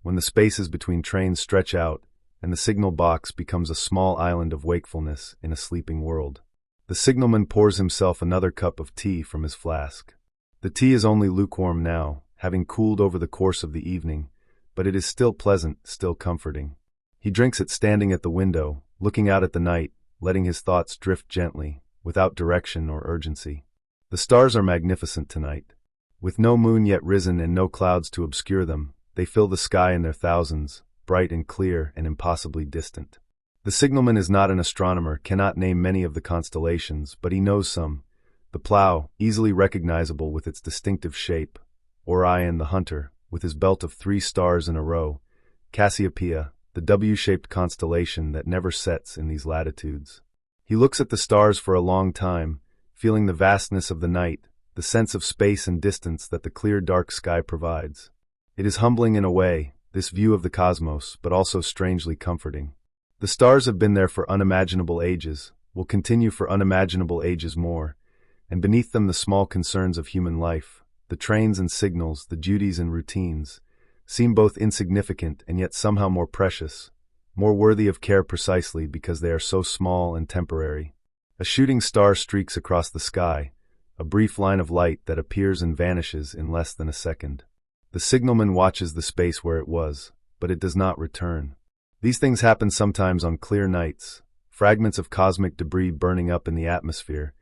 when the spaces between trains stretch out, and the signal box becomes a small island of wakefulness in a sleeping world. The signalman pours himself another cup of tea from his flask. The tea is only lukewarm now, having cooled over the course of the evening, but it is still pleasant, still comforting. He drinks it standing at the window, looking out at the night, letting his thoughts drift gently, without direction or urgency. The stars are magnificent tonight. With no moon yet risen and no clouds to obscure them, they fill the sky in their thousands, bright and clear and impossibly distant. The signalman is not an astronomer, cannot name many of the constellations, but he knows some. The Plough, easily recognizable with its distinctive shape, Orion the Hunter, with his belt of 3 stars in a row, Cassiopeia, the W-shaped constellation that never sets in these latitudes. He looks at the stars for a long time, feeling the vastness of the night, the sense of space and distance that the clear dark sky provides. It is humbling in a way, this view of the cosmos, but also strangely comforting. The stars have been there for unimaginable ages, will continue for unimaginable ages more, and beneath them the small concerns of human life, the trains and signals, the duties and routines, seem both insignificant and yet somehow more precious, more worthy of care precisely because they are so small and temporary. A shooting star streaks across the sky, a brief line of light that appears and vanishes in less than a second. The signalman watches the space where it was, but it does not return. These things happen sometimes on clear nights, fragments of cosmic debris burning up in the atmosphere,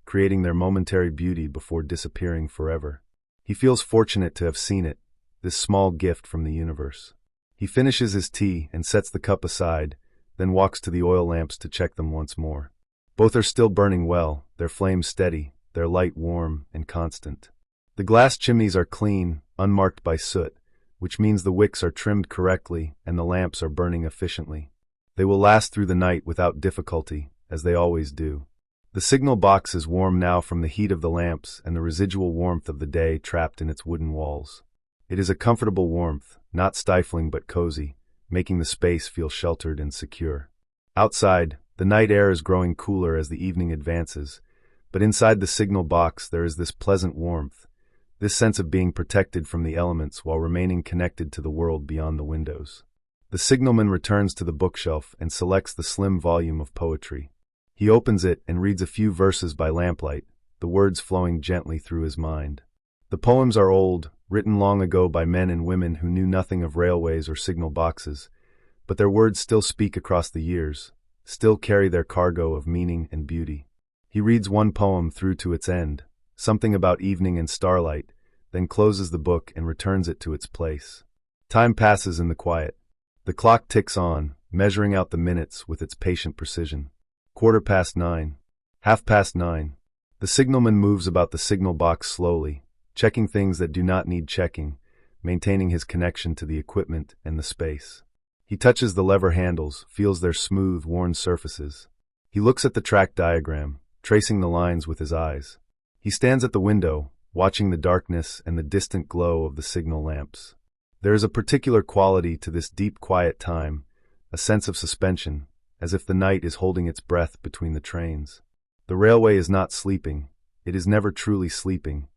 creating their momentary beauty before disappearing forever. He feels fortunate to have seen it, this small gift from the universe. He finishes his tea and sets the cup aside, then walks to the oil lamps to check them once more. Both are still burning well, their flame steady, their light warm and constant. The glass chimneys are clean, unmarked by soot, which means the wicks are trimmed correctly and the lamps are burning efficiently. They will last through the night without difficulty, as they always do. The signal box is warm now from the heat of the lamps and the residual warmth of the day trapped in its wooden walls. It is a comfortable warmth, not stifling but cozy, making the space feel sheltered and secure. Outside, the night air is growing cooler as the evening advances, but inside the signal box there is this pleasant warmth, this sense of being protected from the elements while remaining connected to the world beyond the windows. The signalman returns to the bookshelf and selects the slim volume of poetry. He opens it and reads a few verses by lamplight, the words flowing gently through his mind. The poems are old, written long ago by men and women who knew nothing of railways or signal boxes, but their words still speak across the years, still carry their cargo of meaning and beauty. He reads one poem through to its end, something about evening and starlight, then closes the book and returns it to its place. Time passes in the quiet. The clock ticks on, measuring out the minutes with its patient precision. 9:15. 9:30. The signalman moves about the signal box slowly, checking things that do not need checking, maintaining his connection to the equipment and the space. He touches the lever handles, feels their smooth, worn surfaces. He looks at the track diagram, tracing the lines with his eyes. He stands at the window, watching the darkness and the distant glow of the signal lamps. There is a particular quality to this deep, quiet time, a sense of suspension, as if the night is holding its breath between the trains. The railway is not sleeping, it is never truly sleeping,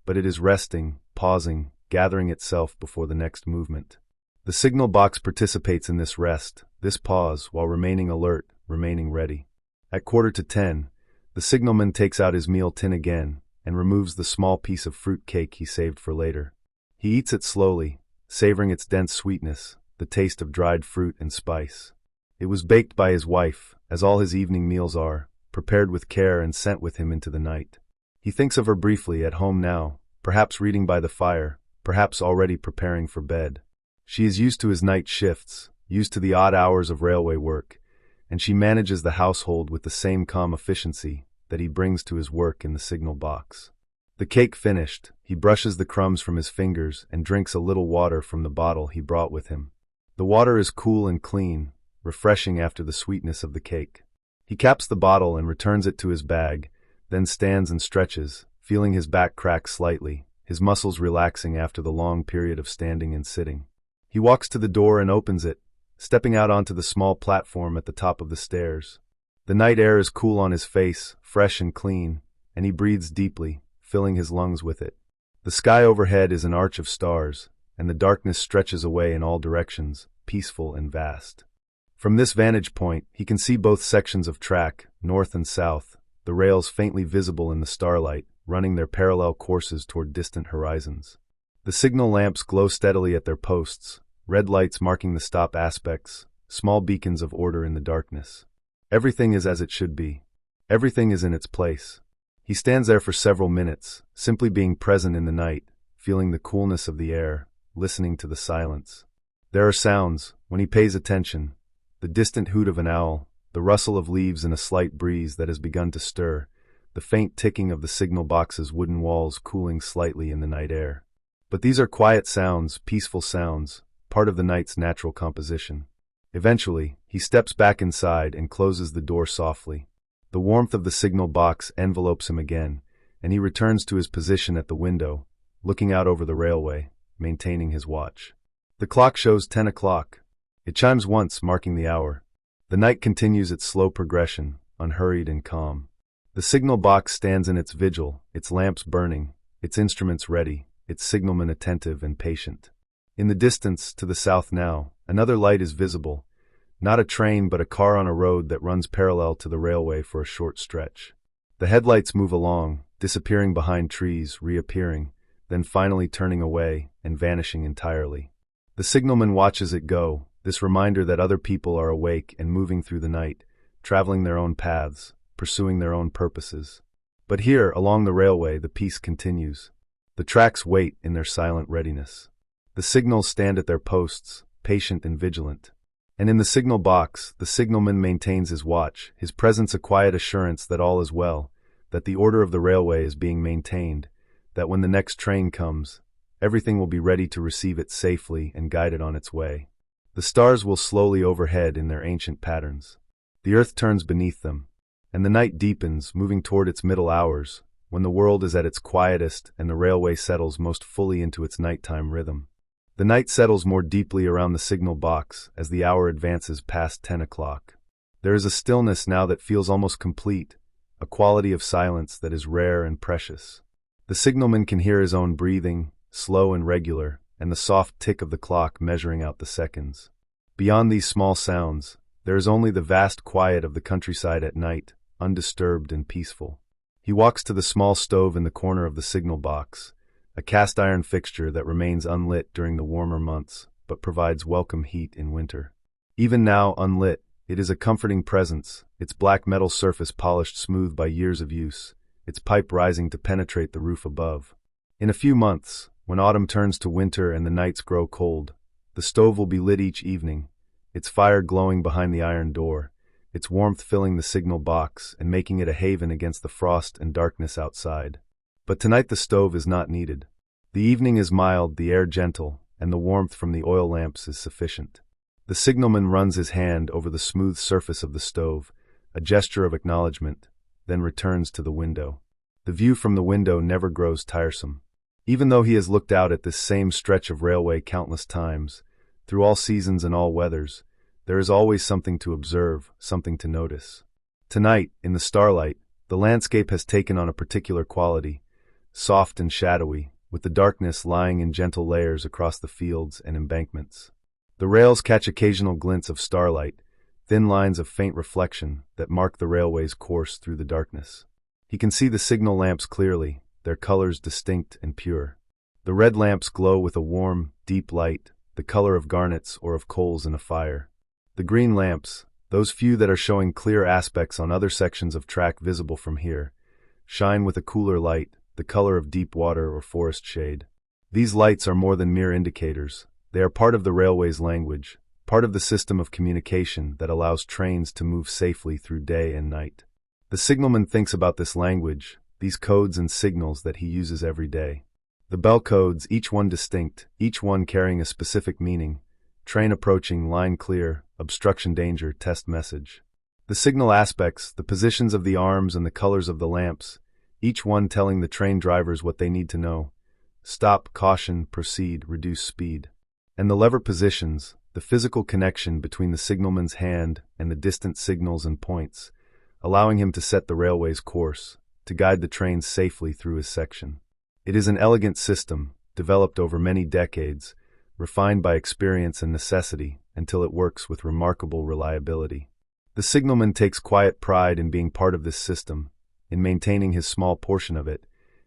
but it is resting, pausing, gathering itself before the next movement. The signal box participates in this rest, this pause, while remaining alert, remaining ready. At 9:45, the signalman takes out his meal tin again and removes the small piece of fruit cake he saved for later. He eats it slowly, savoring its dense sweetness, the taste of dried fruit and spice. It was baked by his wife, as all his evening meals are, prepared with care and sent with him into the night. He thinks of her briefly at home now, perhaps reading by the fire, perhaps already preparing for bed. She is used to his night shifts, used to the odd hours of railway work, and she manages the household with the same calm efficiency that he brings to his work in the signal box. The cake finished, he brushes the crumbs from his fingers and drinks a little water from the bottle he brought with him. The water is cool and clean, refreshing after the sweetness of the cake. He caps the bottle and returns it to his bag, then stands and stretches, feeling his back crack slightly, his muscles relaxing after the long period of standing and sitting. He walks to the door and opens it, stepping out onto the small platform at the top of the stairs. The night air is cool on his face, fresh and clean, and he breathes deeply, filling his lungs with it. The sky overhead is an arch of stars, and the darkness stretches away in all directions, peaceful and vast. From this vantage point, he can see both sections of track, north and south, the rails faintly visible in the starlight, running their parallel courses toward distant horizons. The signal lamps glow steadily at their posts, red lights marking the stop aspects, small beacons of order in the darkness. Everything is as it should be. Everything is in its place. He stands there for several minutes, simply being present in the night, feeling the coolness of the air, listening to the silence. There are sounds, when he pays attention, the distant hoot of an owl, the rustle of leaves in a slight breeze that has begun to stir, the faint ticking of the signal box's wooden walls cooling slightly in the night air. But these are quiet sounds, peaceful sounds, part of the night's natural composition. Eventually, he steps back inside and closes the door softly. The warmth of the signal box envelopes him again, and he returns to his position at the window, looking out over the railway, maintaining his watch. The clock shows 10 o'clock. It chimes once, marking the hour. The night continues its slow progression, unhurried and calm. The signal box stands in its vigil, its lamps burning, its instruments ready, its signalman attentive and patient. In the distance, to the south now, another light is visible, not a train but a car on a road that runs parallel to the railway for a short stretch. The headlights move along, disappearing behind trees, reappearing, then finally turning away and vanishing entirely. The signalman watches it go, this reminder that other people are awake and moving through the night, traveling their own paths, pursuing their own purposes. But here, along the railway, the peace continues. The tracks wait in their silent readiness. The signals stand at their posts, patient and vigilant. And in the signal box, the signalman maintains his watch, his presence a quiet assurance that all is well, that the order of the railway is being maintained, that when the next train comes, everything will be ready to receive it safely and guide it on its way. The stars will slowly overhead in their ancient patterns. The earth turns beneath them, and the night deepens, moving toward its middle hours, when the world is at its quietest and the railway settles most fully into its nighttime rhythm. The night settles more deeply around the signal box as the hour advances past 10 o'clock. There is a stillness now that feels almost complete, a quality of silence that is rare and precious. The signalman can hear his own breathing, slow and regular, and the soft tick of the clock measuring out the seconds. Beyond these small sounds, there is only the vast quiet of the countryside at night, undisturbed and peaceful. He walks to the small stove in the corner of the signal box, a cast-iron fixture that remains unlit during the warmer months, but provides welcome heat in winter. Even now unlit, it is a comforting presence, its black metal surface polished smooth by years of use, its pipe rising to penetrate the roof above. In a few months, when autumn turns to winter and the nights grow cold, the stove will be lit each evening, its fire glowing behind the iron door, its warmth filling the signal box and making it a haven against the frost and darkness outside. But tonight the stove is not needed. The evening is mild, the air gentle, and the warmth from the oil lamps is sufficient. The signalman runs his hand over the smooth surface of the stove, a gesture of acknowledgement, then returns to the window. The view from the window never grows tiresome. Even though he has looked out at this same stretch of railway countless times, through all seasons and all weathers, there is always something to observe, something to notice. Tonight, in the starlight, the landscape has taken on a particular quality, soft and shadowy, with the darkness lying in gentle layers across the fields and embankments. The rails catch occasional glints of starlight, thin lines of faint reflection that mark the railway's course through the darkness. He can see the signal lamps clearly, their colors distinct and pure. The red lamps glow with a warm, deep light, the color of garnets or of coals in a fire. The green lamps, those few that are showing clear aspects on other sections of track visible from here, shine with a cooler light, the color of deep water or forest shade. These lights are more than mere indicators. They are part of the railway's language, part of the system of communication that allows trains to move safely through day and night. The signalman thinks about this language, these codes and signals that he uses every day. The bell codes, each one distinct, each one carrying a specific meaning. Train approaching, line clear, obstruction danger, test message. The signal aspects, the positions of the arms and the colors of the lamps, each one telling the train drivers what they need to know. Stop, caution, proceed, reduce speed. And the lever positions, the physical connection between the signalman's hand and the distant signals and points, allowing him to set the railway's course, to guide the train safely through his section. It is an elegant system, developed over many decades, refined by experience and necessity, until it works with remarkable reliability. The signalman takes quiet pride in being part of this system, in maintaining his small portion of it,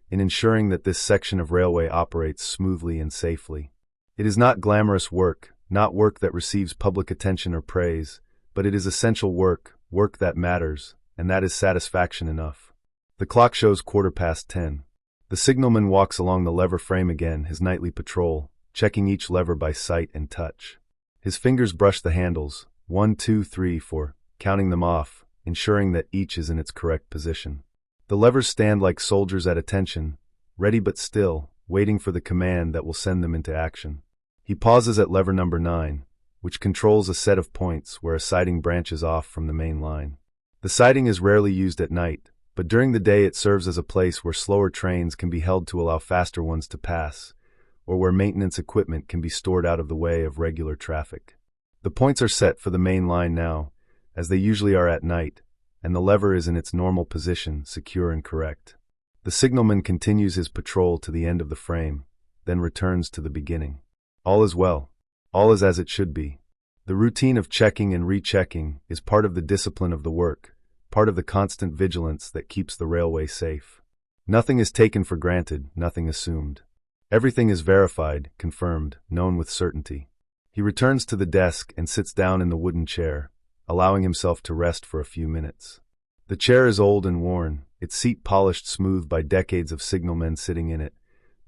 in ensuring that this section of railway operates smoothly and safely. It is not glamorous work, not work that receives public attention or praise, but it is essential work, work that matters, and that is satisfaction enough. The clock shows 10:15. The signalman walks along the lever frame again, his nightly patrol, checking each lever by sight and touch. His fingers brush the handles, 1, 2, 3, 4, counting them off, ensuring that each is in its correct position. The levers stand like soldiers at attention, ready but still, waiting for the command that will send them into action. He pauses at lever number 9, which controls a set of points where a siding branches off from the main line. The siding is rarely used at night, but during the day it serves as a place where slower trains can be held to allow faster ones to pass, or where maintenance equipment can be stored out of the way of regular traffic. The points are set for the main line now, as they usually are at night, and the lever is in its normal position, secure and correct. The signalman continues his patrol to the end of the frame, then returns to the beginning. All is well. All is as it should be. The routine of checking and rechecking is part of the discipline of the work, part of the constant vigilance that keeps the railway safe. Nothing is taken for granted, nothing assumed. Everything is verified, confirmed, known with certainty. He returns to the desk and sits down in the wooden chair, allowing himself to rest for a few minutes. The chair is old and worn, its seat polished smooth by decades of signalmen sitting in it,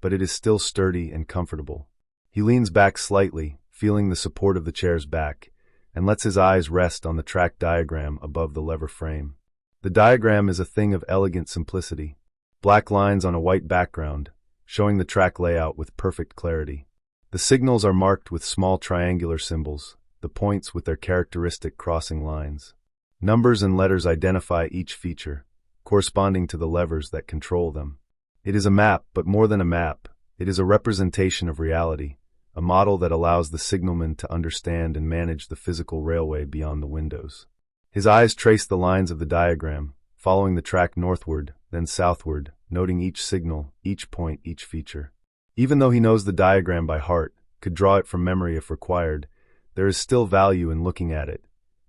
but it is still sturdy and comfortable. He leans back slightly, feeling the support of the chair's back, and lets his eyes rest on the track diagram above the lever frame. The diagram is a thing of elegant simplicity. Black lines on a white background, showing the track layout with perfect clarity. The signals are marked with small triangular symbols, the points with their characteristic crossing lines. Numbers and letters identify each feature, corresponding to the levers that control them. It is a map, but more than a map, it is a representation of reality, a model that allows the signalman to understand and manage the physical railway beyond the windows. His eyes trace the lines of the diagram, following the track northward, then southward, noting each signal, each point, each feature. Even though he knows the diagram by heart, could draw it from memory if required, there is still value in looking at it,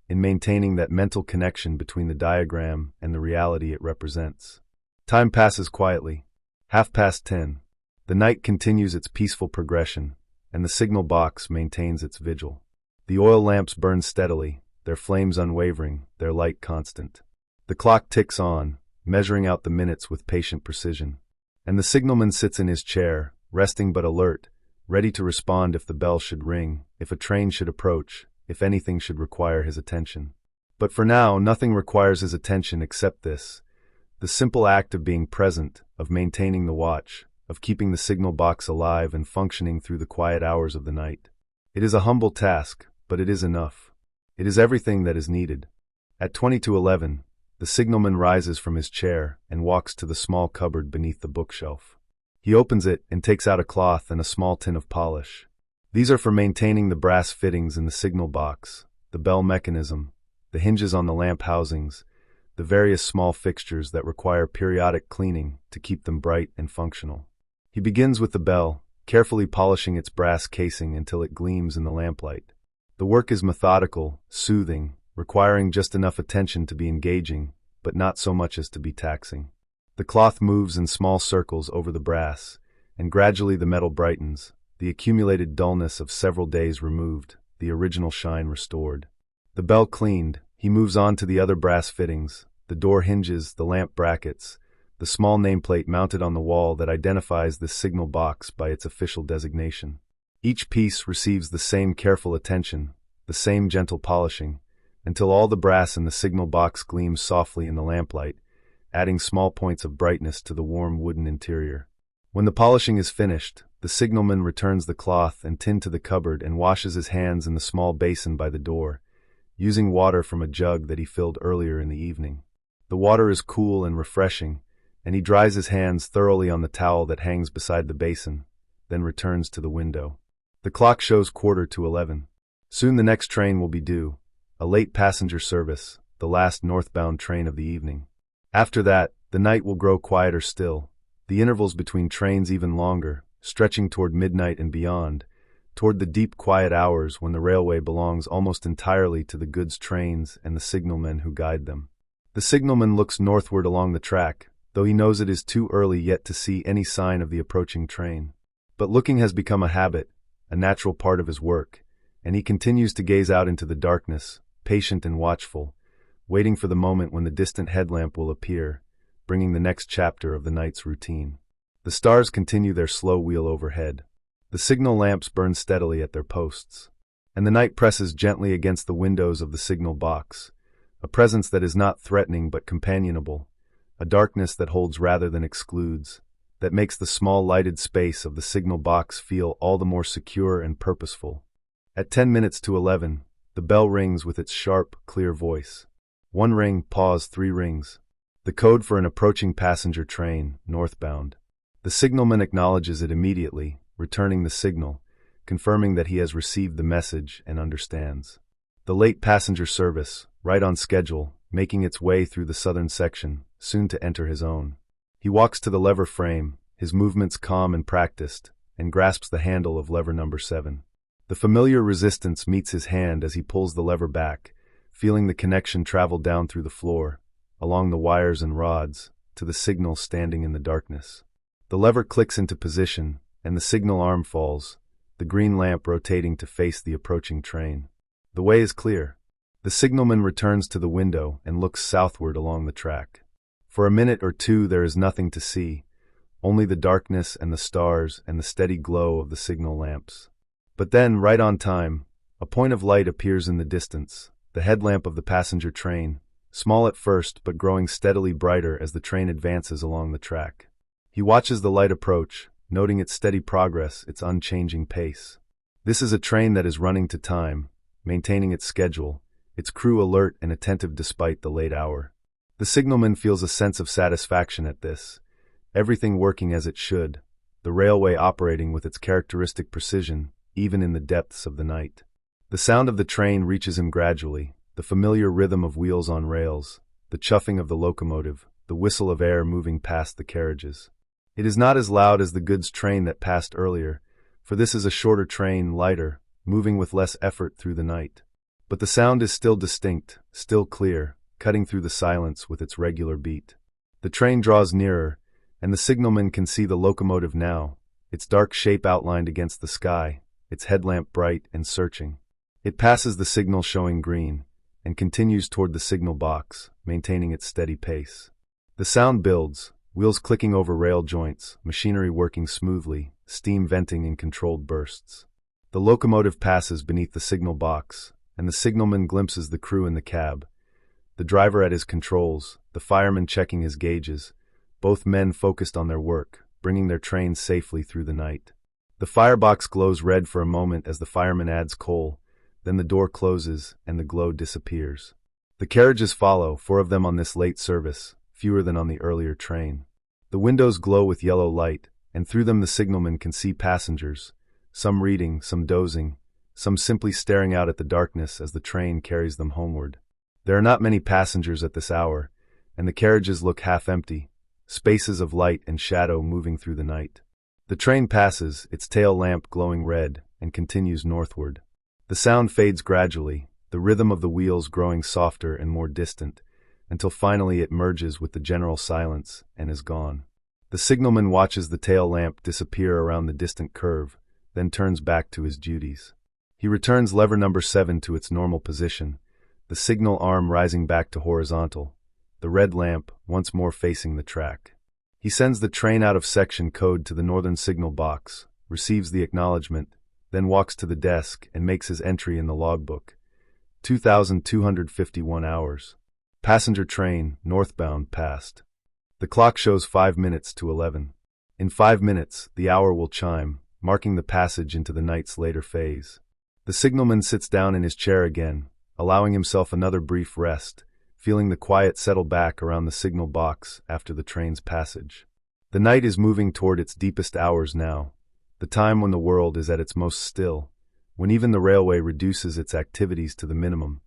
in maintaining that mental connection between the diagram and the reality it represents. Time passes quietly. 10:30. The night continues its peaceful progression, and the signal box maintains its vigil. The oil lamps burn steadily, their flames unwavering, their light constant. The clock ticks on, measuring out the minutes with patient precision. And the signalman sits in his chair, resting but alert, ready to respond if the bell should ring, if a train should approach, if anything should require his attention. But for now, nothing requires his attention except this: the simple act of being present, of maintaining the watch, of keeping the signal box alive and functioning through the quiet hours of the night. It is a humble task, but it is enough. It is everything that is needed. At 11:20, the signalman rises from his chair and walks to the small cupboard beneath the bookshelf. He opens it and takes out a cloth and a small tin of polish. These are for maintaining the brass fittings in the signal box, the bell mechanism, the hinges on the lamp housings, the various small fixtures that require periodic cleaning to keep them bright and functional. He begins with the bell, carefully polishing its brass casing until it gleams in the lamplight. The work is methodical, soothing, requiring just enough attention to be engaging, but not so much as to be taxing. The cloth moves in small circles over the brass, and gradually the metal brightens, the accumulated dullness of several days removed, the original shine restored. The bell cleaned, he moves on to the other brass fittings, the door hinges, the lamp brackets, the small nameplate mounted on the wall that identifies this signal box by its official designation. Each piece receives the same careful attention, the same gentle polishing, until all the brass in the signal box gleams softly in the lamplight, adding small points of brightness to the warm wooden interior. When the polishing is finished, the signalman returns the cloth and tin to the cupboard and washes his hands in the small basin by the door, using water from a jug that he filled earlier in the evening. The water is cool and refreshing, and he dries his hands thoroughly on the towel that hangs beside the basin, then returns to the window. The clock shows 11:15. Soon the next train will be due, a late passenger service, the last northbound train of the evening. After that, the night will grow quieter still, the intervals between trains even longer, stretching toward midnight and beyond, toward the deep quiet hours when the railway belongs almost entirely to the goods trains and the signalmen who guide them. The signalman looks northward along the track, though he knows it is too early yet to see any sign of the approaching train. But looking has become a habit, a natural part of his work, and he continues to gaze out into the darkness, patient and watchful, waiting for the moment when the distant headlamp will appear, bringing the next chapter of the night's routine. The stars continue their slow wheel overhead. The signal lamps burn steadily at their posts, and the night presses gently against the windows of the signal box, a presence that is not threatening but companionable, a darkness that holds rather than excludes, that makes the small lighted space of the signal box feel all the more secure and purposeful. At 11:10, the bell rings with its sharp, clear voice. 1 ring, pause, 3 rings. The code for an approaching passenger train, northbound. The signalman acknowledges it immediately, returning the signal, confirming that he has received the message and understands. The late passenger service, right on schedule, making its way through the southern section, soon to enter his own. He walks to the lever frame, his movements calm and practiced, and grasps the handle of lever number 7. The familiar resistance meets his hand as he pulls the lever back, feeling the connection travel down through the floor, along the wires and rods, to the signal standing in the darkness. The lever clicks into position, and the signal arm falls, the green lamp rotating to face the approaching train. The way is clear. The signalman returns to the window and looks southward along the track. For a minute or two there is nothing to see, only the darkness and the stars and the steady glow of the signal lamps. But then, right on time, a point of light appears in the distance, the headlamp of the passenger train, small at first but growing steadily brighter as the train advances along the track. He watches the light approach, noting its steady progress, its unchanging pace. This is a train that is running to time, maintaining its schedule, its crew alert and attentive despite the late hour. The signalman feels a sense of satisfaction at this, everything working as it should, the railway operating with its characteristic precision, even in the depths of the night. The sound of the train reaches him gradually, the familiar rhythm of wheels on rails, the chuffing of the locomotive, the whistle of air moving past the carriages. It is not as loud as the goods train that passed earlier, for this is a shorter train, lighter, moving with less effort through the night. But the sound is still distinct, still clear, cutting through the silence with its regular beat. The train draws nearer, and the signalman can see the locomotive now, its dark shape outlined against the sky, its headlamp bright and searching. It passes the signal showing green, and continues toward the signal box, maintaining its steady pace. The sound builds, wheels clicking over rail joints, machinery working smoothly, steam venting in controlled bursts. The locomotive passes beneath the signal box, and the signalman glimpses the crew in the cab. The driver at his controls, the fireman checking his gauges, both men focused on their work, bringing their train safely through the night. The firebox glows red for a moment as the fireman adds coal, then the door closes and the glow disappears. The carriages follow, 4 of them on this late service, fewer than on the earlier train. The windows glow with yellow light, and through them the signalman can see passengers, some reading, some dozing, some simply staring out at the darkness as the train carries them homeward. There are not many passengers at this hour, and the carriages look half empty, spaces of light and shadow moving through the night. The train passes, its tail lamp glowing red, and continues northward. The sound fades gradually, the rhythm of the wheels growing softer and more distant, until finally it merges with the general silence and is gone. The signalman watches the tail lamp disappear around the distant curve, then turns back to his duties. He returns lever number 7 to its normal position, the signal arm rising back to horizontal, the red lamp once more facing the track. He sends the train out of section code to the northern signal box, receives the acknowledgement, then walks to the desk and makes his entry in the logbook. 2,251 hours. Passenger train, northbound, passed. The clock shows 5 minutes to 11. In 5 minutes, the hour will chime, marking the passage into the night's later phase. The signalman sits down in his chair again, allowing himself another brief rest, feeling the quiet settle back around the signal box after the train's passage. The night is moving toward its deepest hours now, the time when the world is at its most still, when even the railway reduces its activities to the minimum,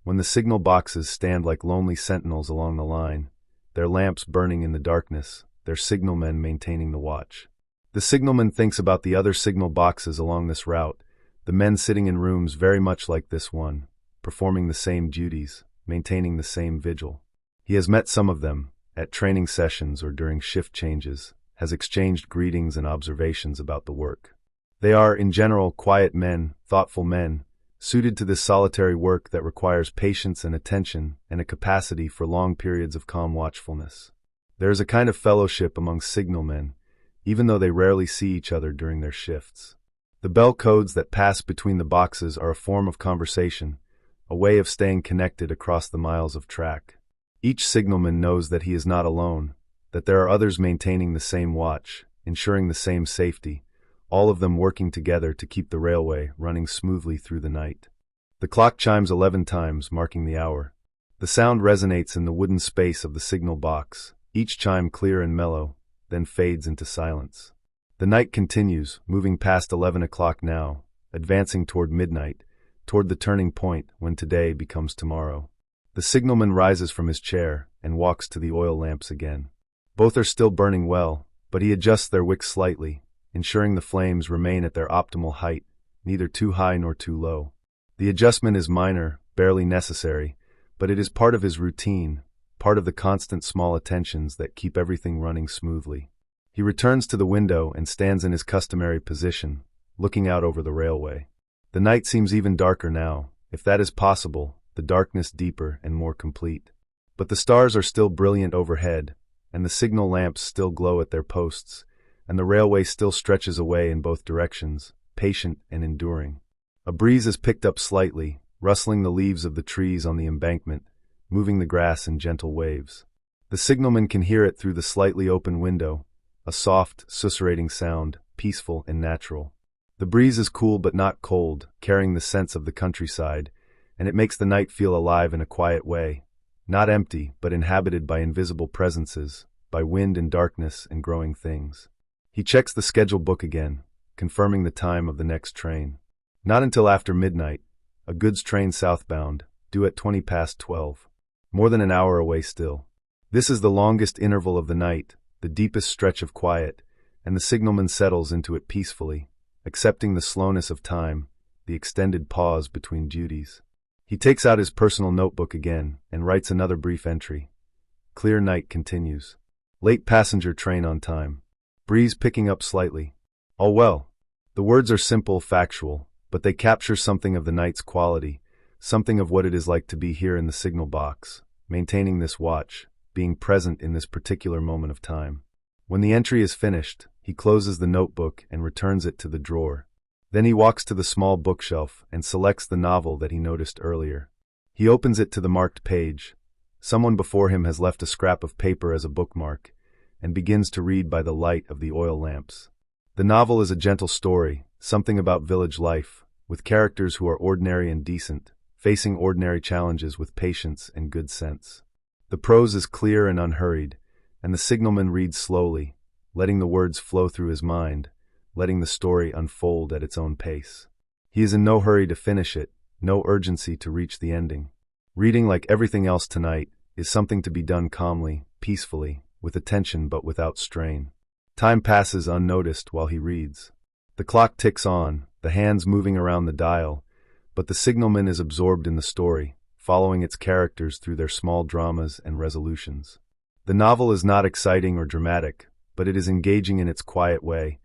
when the signal boxes stand like lonely sentinels along the line, their lamps burning in the darkness, their signalmen maintaining the watch. The signalman thinks about the other signal boxes along this route, the men sitting in rooms very much like this one, performing the same duties, maintaining the same vigil. He has met some of them, at training sessions or during shift changes, has exchanged greetings and observations about the work. They are, in general, quiet men, thoughtful men, suited to this solitary work that requires patience and attention and a capacity for long periods of calm watchfulness. There is a kind of fellowship among signalmen, even though they rarely see each other during their shifts. The bell codes that pass between the boxes are a form of conversation, a way of staying connected across the miles of track. Each signalman knows that he is not alone, that there are others maintaining the same watch, ensuring the same safety, all of them working together to keep the railway running smoothly through the night. The clock chimes 11 times, marking the hour. The sound resonates in the wooden space of the signal box, each chime clear and mellow, then fades into silence. The night continues, moving past 11 o'clock now, advancing toward midnight, toward the turning point when today becomes tomorrow. The signalman rises from his chair and walks to the oil lamps again. Both are still burning well, but he adjusts their wicks slightly, ensuring the flames remain at their optimal height, neither too high nor too low. The adjustment is minor, barely necessary, but it is part of his routine, part of the constant small attentions that keep everything running smoothly. He returns to the window and stands in his customary position, looking out over the railway. The night seems even darker now, if that is possible, the darkness deeper and more complete. But the stars are still brilliant overhead, and the signal lamps still glow at their posts, and the railway still stretches away in both directions, patient and enduring. A breeze is picked up slightly, rustling the leaves of the trees on the embankment, moving the grass in gentle waves. The signalman can hear it through the slightly open window, a soft, susurrating sound, peaceful and natural. The breeze is cool but not cold, carrying the scents of the countryside, and it makes the night feel alive in a quiet way, not empty but inhabited by invisible presences, by wind and darkness and growing things. He checks the schedule book again, confirming the time of the next train. Not until after midnight, a goods train southbound, due at 20 past 12. More than an hour away still. This is the longest interval of the night, the deepest stretch of quiet, and the signalman settles into it peacefully, accepting the slowness of time, the extended pause between duties. He takes out his personal notebook again and writes another brief entry. Clear night continues. Late passenger train on time. Breeze picking up slightly. All well. The words are simple, factual, but they capture something of the night's quality, something of what it is like to be here in the signal box, maintaining this watch, being present in this particular moment of time. When the entry is finished, he closes the notebook and returns it to the drawer. Then he walks to the small bookshelf and selects the novel that he noticed earlier. He opens it to the marked page. Someone before him has left a scrap of paper as a bookmark, and begins to read by the light of the oil lamps. The novel is a gentle story, something about village life, with characters who are ordinary and decent, facing ordinary challenges with patience and good sense. The prose is clear and unhurried, and the signalman reads slowly, letting the words flow through his mind, letting the story unfold at its own pace. He is in no hurry to finish it, no urgency to reach the ending. Reading, like everything else tonight, is something to be done calmly, peacefully, with attention but without strain. Time passes unnoticed while he reads. The clock ticks on, the hands moving around the dial, but the signalman is absorbed in the story, following its characters through their small dramas and resolutions. The novel is not exciting or dramatic, but it is engaging in its quiet way,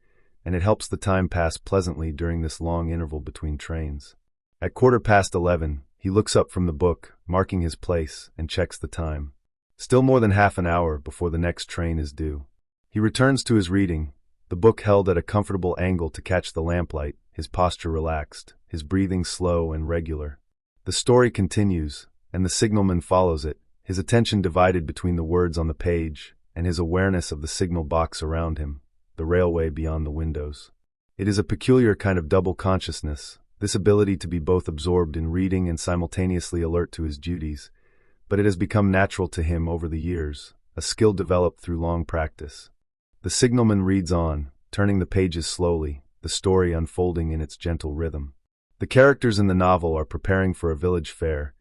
and it helps the time pass pleasantly during this long interval between trains. At 11:15, he looks up from the book, marking his place, and checks the time. Still more than half an hour before the next train is due. He returns to his reading, the book held at a comfortable angle to catch the lamplight, his posture relaxed, his breathing slow and regular. The story continues, and the signalman follows it, his attention divided between the words on the page and his awareness of the signal box around him, the railway beyond the windows. It is a peculiar kind of double consciousness, this ability to be both absorbed in reading and simultaneously alert to his duties, but it has become natural to him over the years, a skill developed through long practice. The signalman reads on, turning the pages slowly, the story unfolding in its gentle rhythm. The characters in the novel are preparing for a village fair,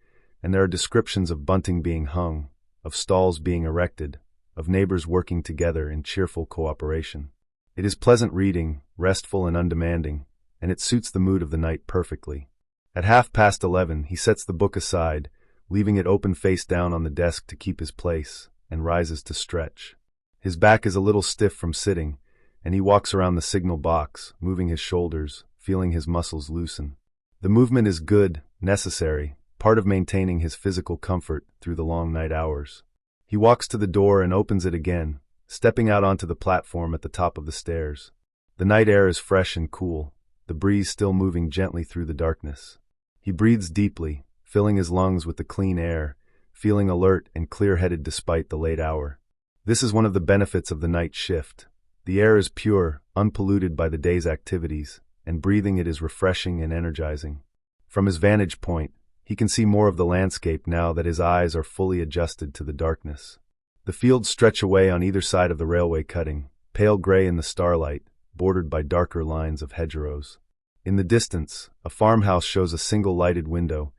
and there are descriptions of bunting being hung, of stalls being erected, of neighbors working together in cheerful cooperation. It is pleasant reading, restful and undemanding, and it suits the mood of the night perfectly. At 11:30, he sets the book aside, leaving it open face down on the desk to keep his place, and rises to stretch. His back is a little stiff from sitting, and he walks around the signal box, moving his shoulders, feeling his muscles loosen. The movement is good, necessary, part of maintaining his physical comfort through the long night hours. He walks to the door and opens it again, stepping out onto the platform at the top of the stairs. The night air is fresh and cool, the breeze still moving gently through the darkness. He breathes deeply, filling his lungs with the clean air, feeling alert and clear-headed despite the late hour. This is one of the benefits of the night shift. The air is pure, unpolluted by the day's activities, and breathing it is refreshing and energizing. From his vantage point, he can see more of the landscape now that his eyes are fully adjusted to the darkness. The fields stretch away on either side of the railway cutting, pale gray in the starlight, bordered by darker lines of hedgerows. In the distance, a farmhouse shows a single lighted window,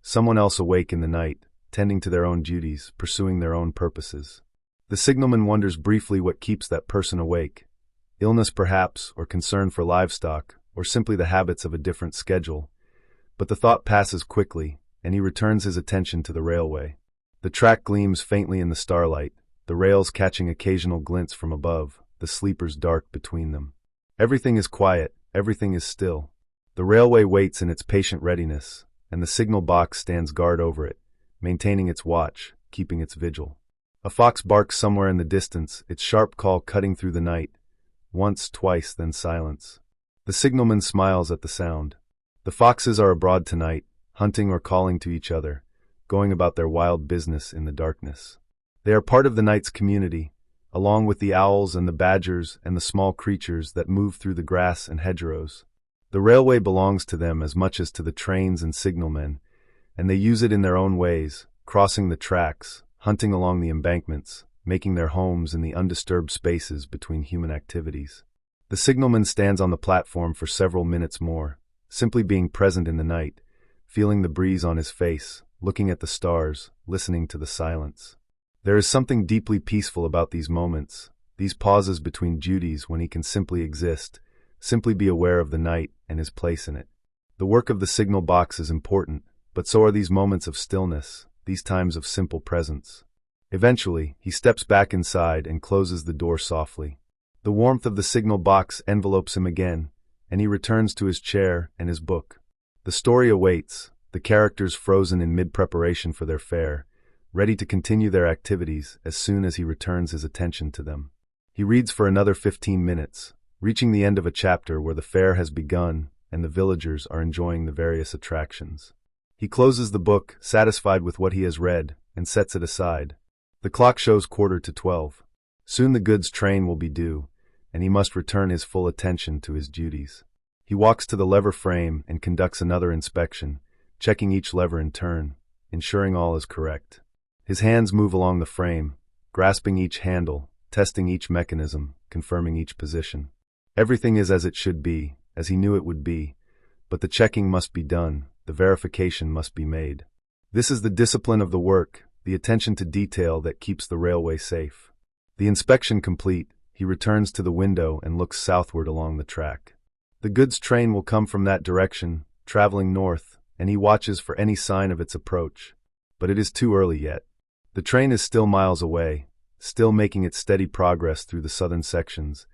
someone else awake in the night, tending to their own duties, pursuing their own purposes. The signalman wonders briefly what keeps that person awake. Illness perhaps, or concern for livestock, or simply the habits of a different schedule. But the thought passes quickly, and he returns his attention to the railway. The track gleams faintly in the starlight, the rails catching occasional glints from above, the sleepers dark between them. Everything is quiet, everything is still. The railway waits in its patient readiness, and the signal box stands guard over it, maintaining its watch, keeping its vigil. A fox barks somewhere in the distance, its sharp call cutting through the night. Once, twice, then silence. The signalman smiles at the sound. The foxes are abroad tonight, hunting or calling to each other, going about their wild business in the darkness. They are part of the night's community, along with the owls and the badgers and the small creatures that move through the grass and hedgerows. The railway belongs to them as much as to the trains and signalmen, and they use it in their own ways, crossing the tracks, hunting along the embankments, making their homes in the undisturbed spaces between human activities. The signalman stands on the platform for several minutes more, simply being present in the night, feeling the breeze on his face, looking at the stars, listening to the silence. There is something deeply peaceful about these moments, these pauses between duties when he can simply exist, simply be aware of the night and his place in it. The work of the signal box is important, but so are these moments of stillness, these times of simple presence. Eventually, he steps back inside and closes the door softly. The warmth of the signal box envelopes him again, and he returns to his chair and his book. The story awaits, the characters frozen in mid-preparation for their fare, ready to continue their activities as soon as he returns his attention to them. He reads for another 15 minutes, reaching the end of a chapter where the fair has begun and the villagers are enjoying the various attractions. He closes the book, satisfied with what he has read, and sets it aside. The clock shows 11:45. Soon the goods train will be due, and he must return his full attention to his duties. He walks to the lever frame and conducts another inspection, checking each lever in turn, ensuring all is correct. His hands move along the frame, grasping each handle, testing each mechanism, confirming each position. Everything is as it should be, as he knew it would be, but the checking must be done, the verification must be made. This is the discipline of the work, the attention to detail that keeps the railway safe. The inspection complete, he returns to the window and looks southward along the track. The goods train will come from that direction, traveling north, and he watches for any sign of its approach. But it is too early yet. The train is still miles away, still making its steady progress through the southern sections,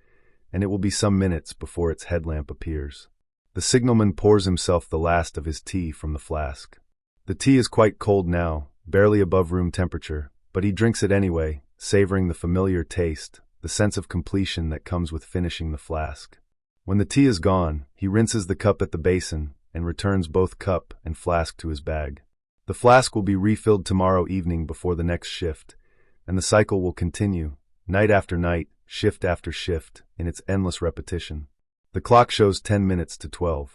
and it will be some minutes before its headlamp appears. The signalman pours himself the last of his tea from the flask. The tea is quite cold now, barely above room temperature, but he drinks it anyway, savoring the familiar taste, the sense of completion that comes with finishing the flask. When the tea is gone, he rinses the cup at the basin and returns both cup and flask to his bag. The flask will be refilled tomorrow evening before the next shift, and the cycle will continue, night after night, shift after shift, in its endless repetition. The clock shows 11:10.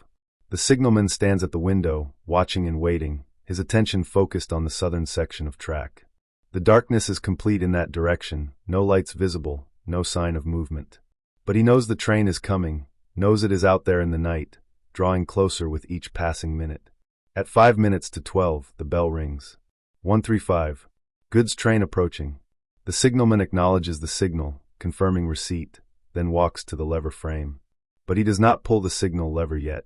The signalman stands at the window, watching and waiting, his attention focused on the southern section of track. The darkness is complete in that direction, no lights visible, no sign of movement. But he knows the train is coming, knows it is out there in the night, drawing closer with each passing minute. At 11:05, the bell rings. 135. Goods train approaching. The signalman acknowledges the signal, confirming receipt, then walks to the lever frame. But he does not pull the signal lever yet.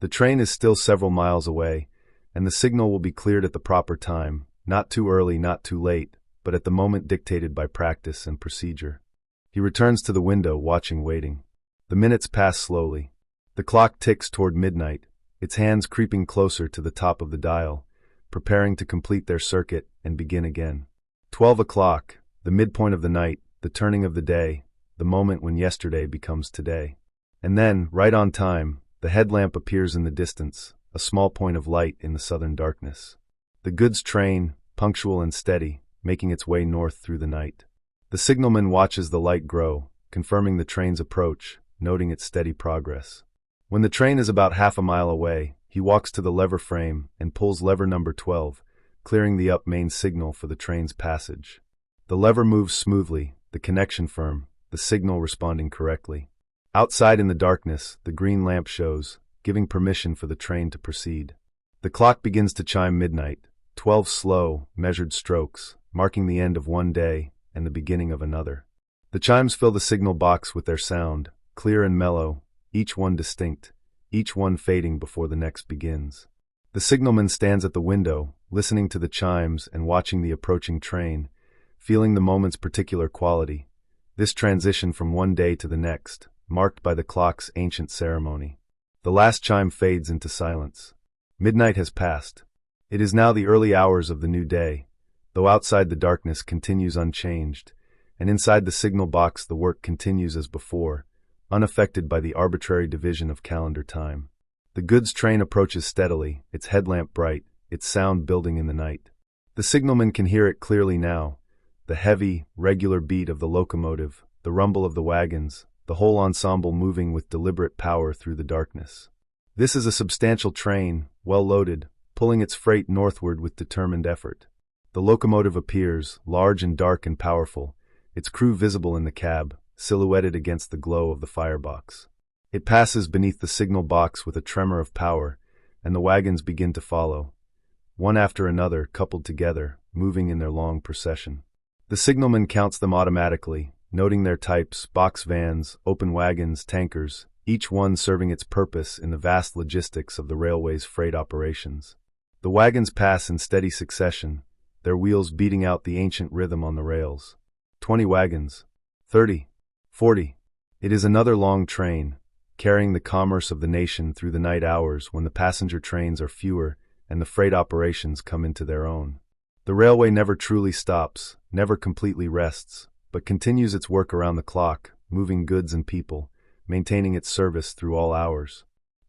The train is still several miles away, and the signal will be cleared at the proper time, not too early, not too late, but at the moment dictated by practice and procedure. He returns to the window, watching, waiting. The minutes pass slowly. The clock ticks toward midnight, its hands creeping closer to the top of the dial, preparing to complete their circuit and begin again. 12 o'clock, the midpoint of the night, the turning of the day, the moment when yesterday becomes today. And then, right on time, the headlamp appears in the distance, a small point of light in the southern darkness. The goods train, punctual and steady, making its way north through the night. The signalman watches the light grow, confirming the train's approach, noting its steady progress. When the train is about half a mile away, he walks to the lever frame and pulls lever number 12, clearing the up main signal for the train's passage. The lever moves smoothly, the connection firm, the signal responding correctly. Outside in the darkness, the green lamp shows, giving permission for the train to proceed. The clock begins to chime midnight, 12 slow, measured strokes, marking the end of one day and the beginning of another. The chimes fill the signal box with their sound, clear and mellow, each one distinct, each one fading before the next begins. The signalman stands at the window, listening to the chimes and watching the approaching train, feeling the moment's particular quality, this transition from one day to the next, marked by the clock's ancient ceremony. The last chime fades into silence. Midnight has passed. It is now the early hours of the new day, though outside the darkness continues unchanged, and inside the signal box the work continues as before, unaffected by the arbitrary division of calendar time. The goods train approaches steadily, its headlamp bright, its sound building in the night. The signalman can hear it clearly now, the heavy, regular beat of the locomotive, the rumble of the wagons, the whole ensemble moving with deliberate power through the darkness. This is a substantial train, well loaded, pulling its freight northward with determined effort. The locomotive appears, large and dark and powerful, its crew visible in the cab, silhouetted against the glow of the firebox. It passes beneath the signal box with a tremor of power, and the wagons begin to follow, one after another, coupled together, moving in their long procession. The signalman counts them automatically, noting their types: box vans, open wagons, tankers, each one serving its purpose in the vast logistics of the railway's freight operations. The wagons pass in steady succession, their wheels beating out the ancient rhythm on the rails. 20 wagons. 30. 40. It is another long train, carrying the commerce of the nation through the night hours when the passenger trains are fewer and the freight operations come into their own. The railway never truly stops, never completely rests, but continues its work around the clock, moving goods and people, maintaining its service through all hours.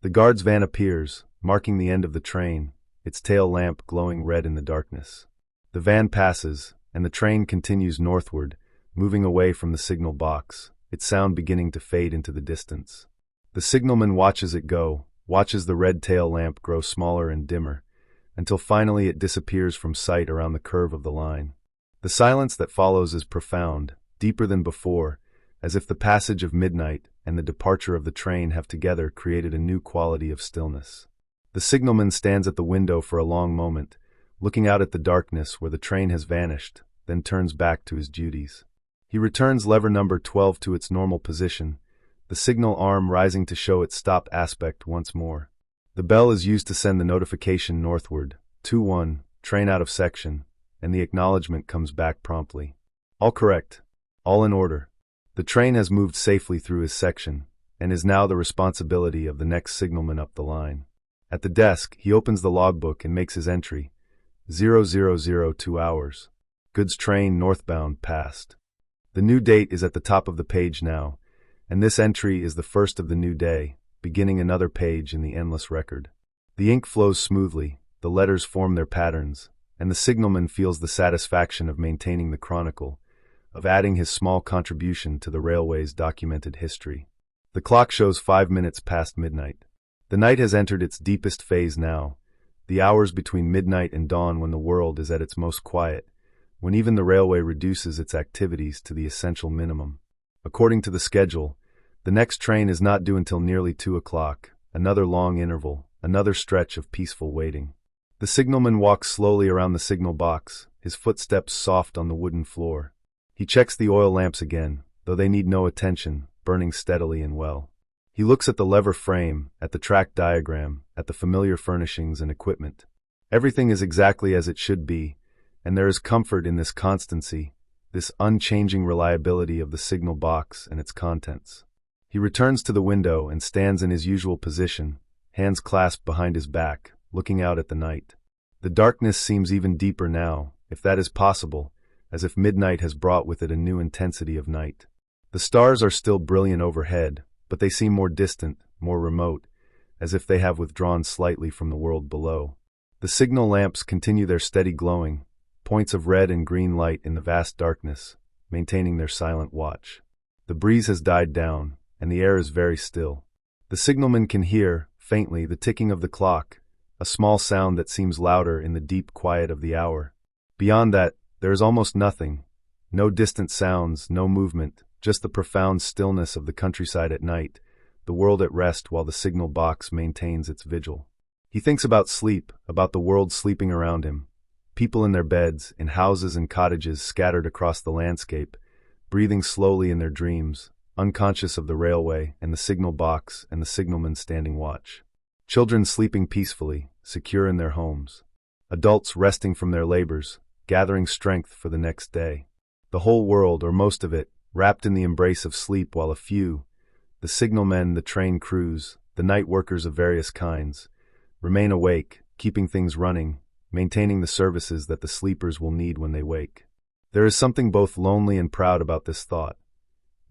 The guard's van appears, marking the end of the train, its tail lamp glowing red in the darkness. The van passes, and the train continues northward, moving away from the signal box, its sound beginning to fade into the distance. The signalman watches it go, watches the red tail lamp grow smaller and dimmer, until finally it disappears from sight around the curve of the line. The silence that follows is profound, deeper than before, as if the passage of midnight and the departure of the train have together created a new quality of stillness. The signalman stands at the window for a long moment, looking out at the darkness where the train has vanished, then turns back to his duties. He returns lever number 12 to its normal position, the signal arm rising to show its stop aspect once more. The bell is used to send the notification northward, 2-1, train out of section, and the acknowledgement comes back promptly. All correct. All in order. The train has moved safely through his section, and is now the responsibility of the next signalman up the line. At the desk, he opens the logbook and makes his entry. 0002 hours. Goods train northbound passed. The new date is at the top of the page now, and this entry is the first of the new day, beginning another page in the endless record. The ink flows smoothly, the letters form their patterns, and the signalman feels the satisfaction of maintaining the chronicle, of adding his small contribution to the railway's documented history. The clock shows 5 minutes past midnight. The night has entered its deepest phase now, the hours between midnight and dawn when the world is at its most quiet, when even the railway reduces its activities to the essential minimum. According to the schedule, the next train is not due until nearly 2 o'clock, another long interval, another stretch of peaceful waiting. The signalman walks slowly around the signal box, his footsteps soft on the wooden floor. He checks the oil lamps again, though they need no attention, burning steadily and well. He looks at the lever frame, at the track diagram, at the familiar furnishings and equipment. Everything is exactly as it should be, and there is comfort in this constancy, this unchanging reliability of the signal box and its contents. He returns to the window and stands in his usual position, hands clasped behind his back, looking out at the night. The darkness seems even deeper now, if that is possible, as if midnight has brought with it a new intensity of night. The stars are still brilliant overhead, but they seem more distant, more remote, as if they have withdrawn slightly from the world below. The signal lamps continue their steady glowing, points of red and green light in the vast darkness, maintaining their silent watch. The breeze has died down, and the air is very still. The signalman can hear, faintly, the ticking of the clock, a small sound that seems louder in the deep quiet of the hour. Beyond that, there is almost nothing. No distant sounds, no movement, just the profound stillness of the countryside at night, the world at rest while the signal box maintains its vigil. He thinks about sleep, about the world sleeping around him, people in their beds, in houses and cottages scattered across the landscape, breathing slowly in their dreams, unconscious of the railway and the signal box and the signalman standing watch. Children sleeping peacefully, secure in their homes. Adults resting from their labors, gathering strength for the next day. The whole world, or most of it, wrapped in the embrace of sleep, while a few, the signalmen, the train crews, the night workers of various kinds, remain awake, keeping things running, maintaining the services that the sleepers will need when they wake. There is something both lonely and proud about this thought.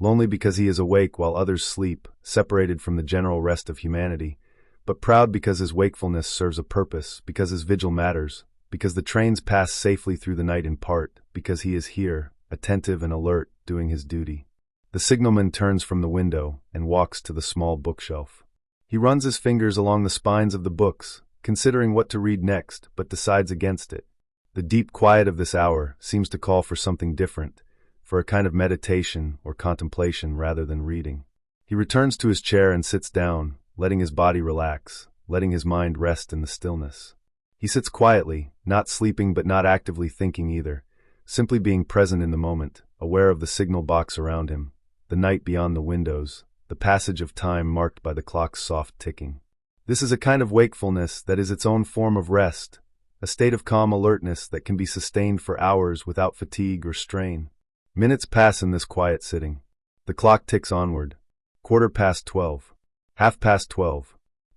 Lonely because he is awake while others sleep, separated from the general rest of humanity, but proud because his wakefulness serves a purpose, because his vigil matters, because the trains pass safely through the night in part, because he is here, attentive and alert, doing his duty. The signalman turns from the window and walks to the small bookshelf. He runs his fingers along the spines of the books, considering what to read next, but decides against it. The deep quiet of this hour seems to call for something different, for a kind of meditation or contemplation rather than reading. He returns to his chair and sits down, letting his body relax, letting his mind rest in the stillness. He sits quietly, not sleeping but not actively thinking either, simply being present in the moment, aware of the signal box around him, the night beyond the windows, the passage of time marked by the clock's soft ticking. This is a kind of wakefulness that is its own form of rest, a state of calm alertness that can be sustained for hours without fatigue or strain. Minutes pass in this quiet sitting. The clock ticks onward. 12:15. 12:30.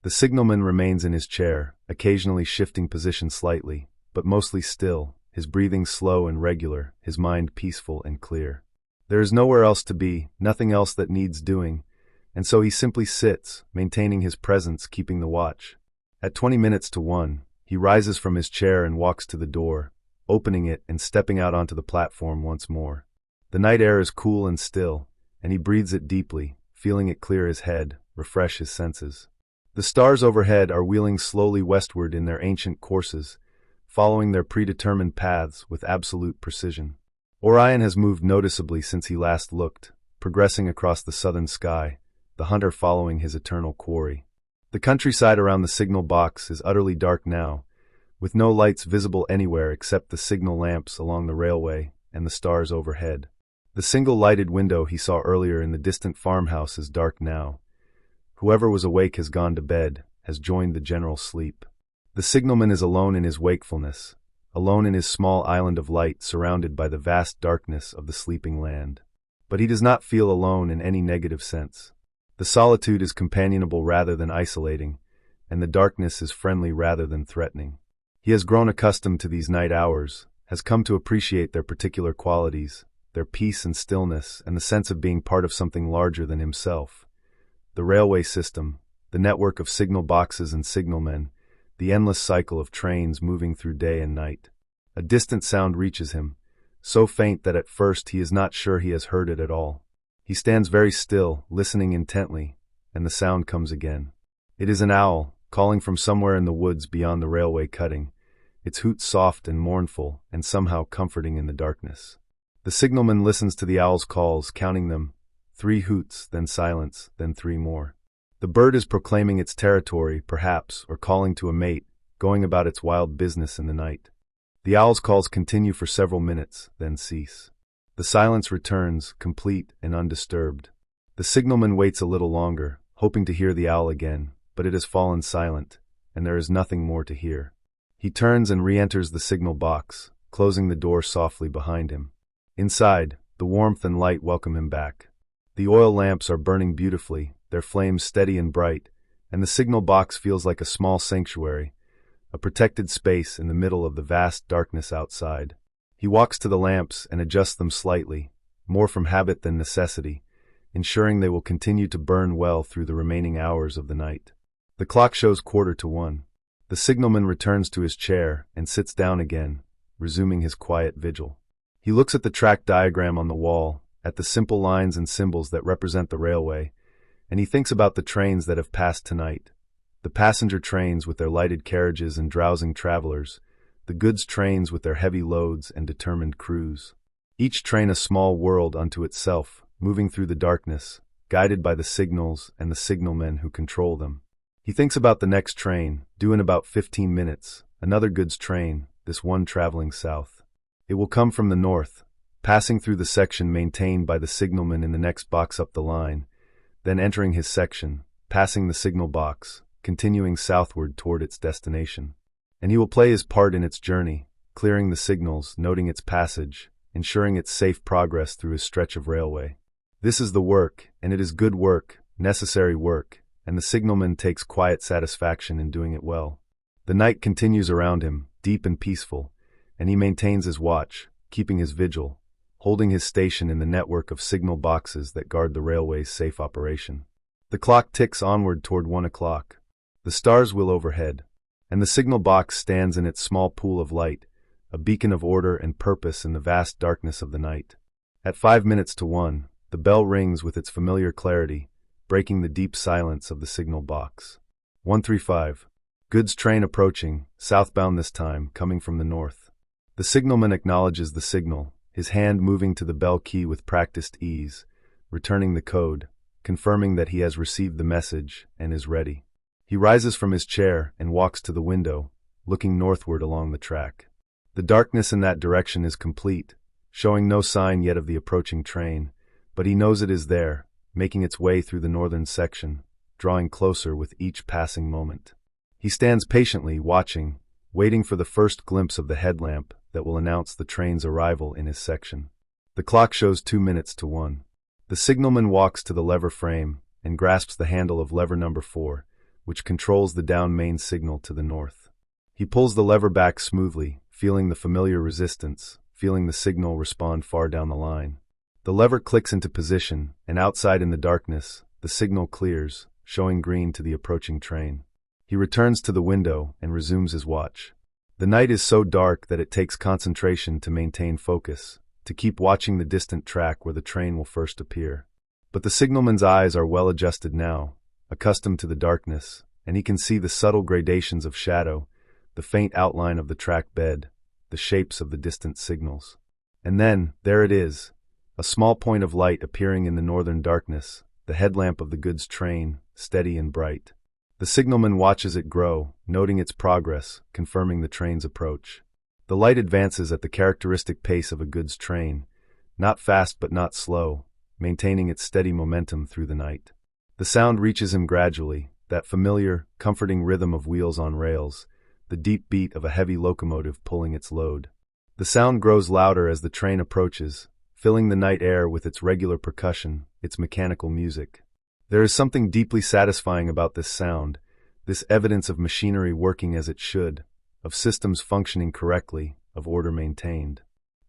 The signalman remains in his chair, occasionally shifting position slightly, but mostly still, his breathing slow and regular, his mind peaceful and clear. There is nowhere else to be, nothing else that needs doing, and so he simply sits, maintaining his presence, keeping the watch. At 20 minutes to 1, he rises from his chair and walks to the door, opening it and stepping out onto the platform once more. The night air is cool and still, and he breathes it deeply, feeling it clear his head, refresh his senses. The stars overhead are wheeling slowly westward in their ancient courses, following their predetermined paths with absolute precision. Orion has moved noticeably since he last looked, progressing across the southern sky, the hunter following his eternal quarry. The countryside around the signal box is utterly dark now, with no lights visible anywhere except the signal lamps along the railway and the stars overhead. The single lighted window he saw earlier in the distant farmhouse is dark now. Whoever was awake has gone to bed, has joined the general sleep. The signalman is alone in his wakefulness, alone in his small island of light surrounded by the vast darkness of the sleeping land. But he does not feel alone in any negative sense. The solitude is companionable rather than isolating, and the darkness is friendly rather than threatening. He has grown accustomed to these night hours, has come to appreciate their particular qualities, their peace and stillness, and the sense of being part of something larger than himself. The railway system, the network of signal boxes and signalmen, the endless cycle of trains moving through day and night. A distant sound reaches him, so faint that at first he is not sure he has heard it at all. He stands very still, listening intently, and the sound comes again. It is an owl, calling from somewhere in the woods beyond the railway cutting, its hoot soft and mournful, and somehow comforting in the darkness. The signalman listens to the owl's calls, counting them. 3 hoots, then silence, then 3 more. The bird is proclaiming its territory, perhaps, or calling to a mate, going about its wild business in the night. The owl's calls continue for several minutes, then cease. The silence returns, complete and undisturbed. The signalman waits a little longer, hoping to hear the owl again, but it has fallen silent, and there is nothing more to hear. He turns and re-enters the signal box, closing the door softly behind him. Inside, the warmth and light welcome him back. The oil lamps are burning beautifully, their flames steady and bright, and the signal box feels like a small sanctuary, a protected space in the middle of the vast darkness outside. He walks to the lamps and adjusts them slightly, more from habit than necessity, ensuring they will continue to burn well through the remaining hours of the night. The clock shows 1:45. The signalman returns to his chair and sits down again, resuming his quiet vigil. He looks at the track diagram on the wall, at the simple lines and symbols that represent the railway, and he thinks about the trains that have passed tonight. The passenger trains with their lighted carriages and drowsing travelers, the goods trains with their heavy loads and determined crews. Each train a small world unto itself, moving through the darkness, guided by the signals and the signalmen who control them. He thinks about the next train, due in about 15 minutes, another goods train, this one traveling south. It will come from the north, passing through the section maintained by the signalman in the next box up the line, then entering his section, passing the signal box, continuing southward toward its destination. And he will play his part in its journey, clearing the signals, noting its passage, ensuring its safe progress through his stretch of railway. This is the work, and it is good work, necessary work, and the signalman takes quiet satisfaction in doing it well. The night continues around him, deep and peaceful, and he maintains his watch, keeping his vigil, holding his station in the network of signal boxes that guard the railway's safe operation. The clock ticks onward toward 1 o'clock. The stars wheel overhead, and the signal box stands in its small pool of light, a beacon of order and purpose in the vast darkness of the night. At 5 minutes to 1, the bell rings with its familiar clarity, breaking the deep silence of the signal box. 1:35. Goods train approaching, southbound this time, coming from the north. The signalman acknowledges the signal, his hand moving to the bell key with practiced ease, returning the code, confirming that he has received the message and is ready. He rises from his chair and walks to the window, looking northward along the track. The darkness in that direction is complete, showing no sign yet of the approaching train, but he knows it is there, making its way through the northern section, drawing closer with each passing moment. He stands patiently, watching, waiting for the first glimpse of the headlamp that will announce the train's arrival in his section. The clock shows 2 minutes to 1. The signalman walks to the lever frame and grasps the handle of lever number 4, which controls the down main signal to the north. He pulls the lever back smoothly, feeling the familiar resistance, feeling the signal respond far down the line. The lever clicks into position, and outside in the darkness, the signal clears, showing green to the approaching train. He returns to the window and resumes his watch. The night is so dark that it takes concentration to maintain focus, to keep watching the distant track where the train will first appear. But the signalman's eyes are well adjusted now, accustomed to the darkness, and he can see the subtle gradations of shadow, the faint outline of the track bed, the shapes of the distant signals. And then, there it is, a small point of light appearing in the northern darkness, the headlamp of the goods train, steady and bright. The signalman watches it grow, noting its progress, confirming the train's approach. The light advances at the characteristic pace of a goods train, not fast but not slow, maintaining its steady momentum through the night. The sound reaches him gradually, that familiar, comforting rhythm of wheels on rails, the deep beat of a heavy locomotive pulling its load. The sound grows louder as the train approaches, filling the night air with its regular percussion, its mechanical music. There is something deeply satisfying about this sound, this evidence of machinery working as it should, of systems functioning correctly, of order maintained.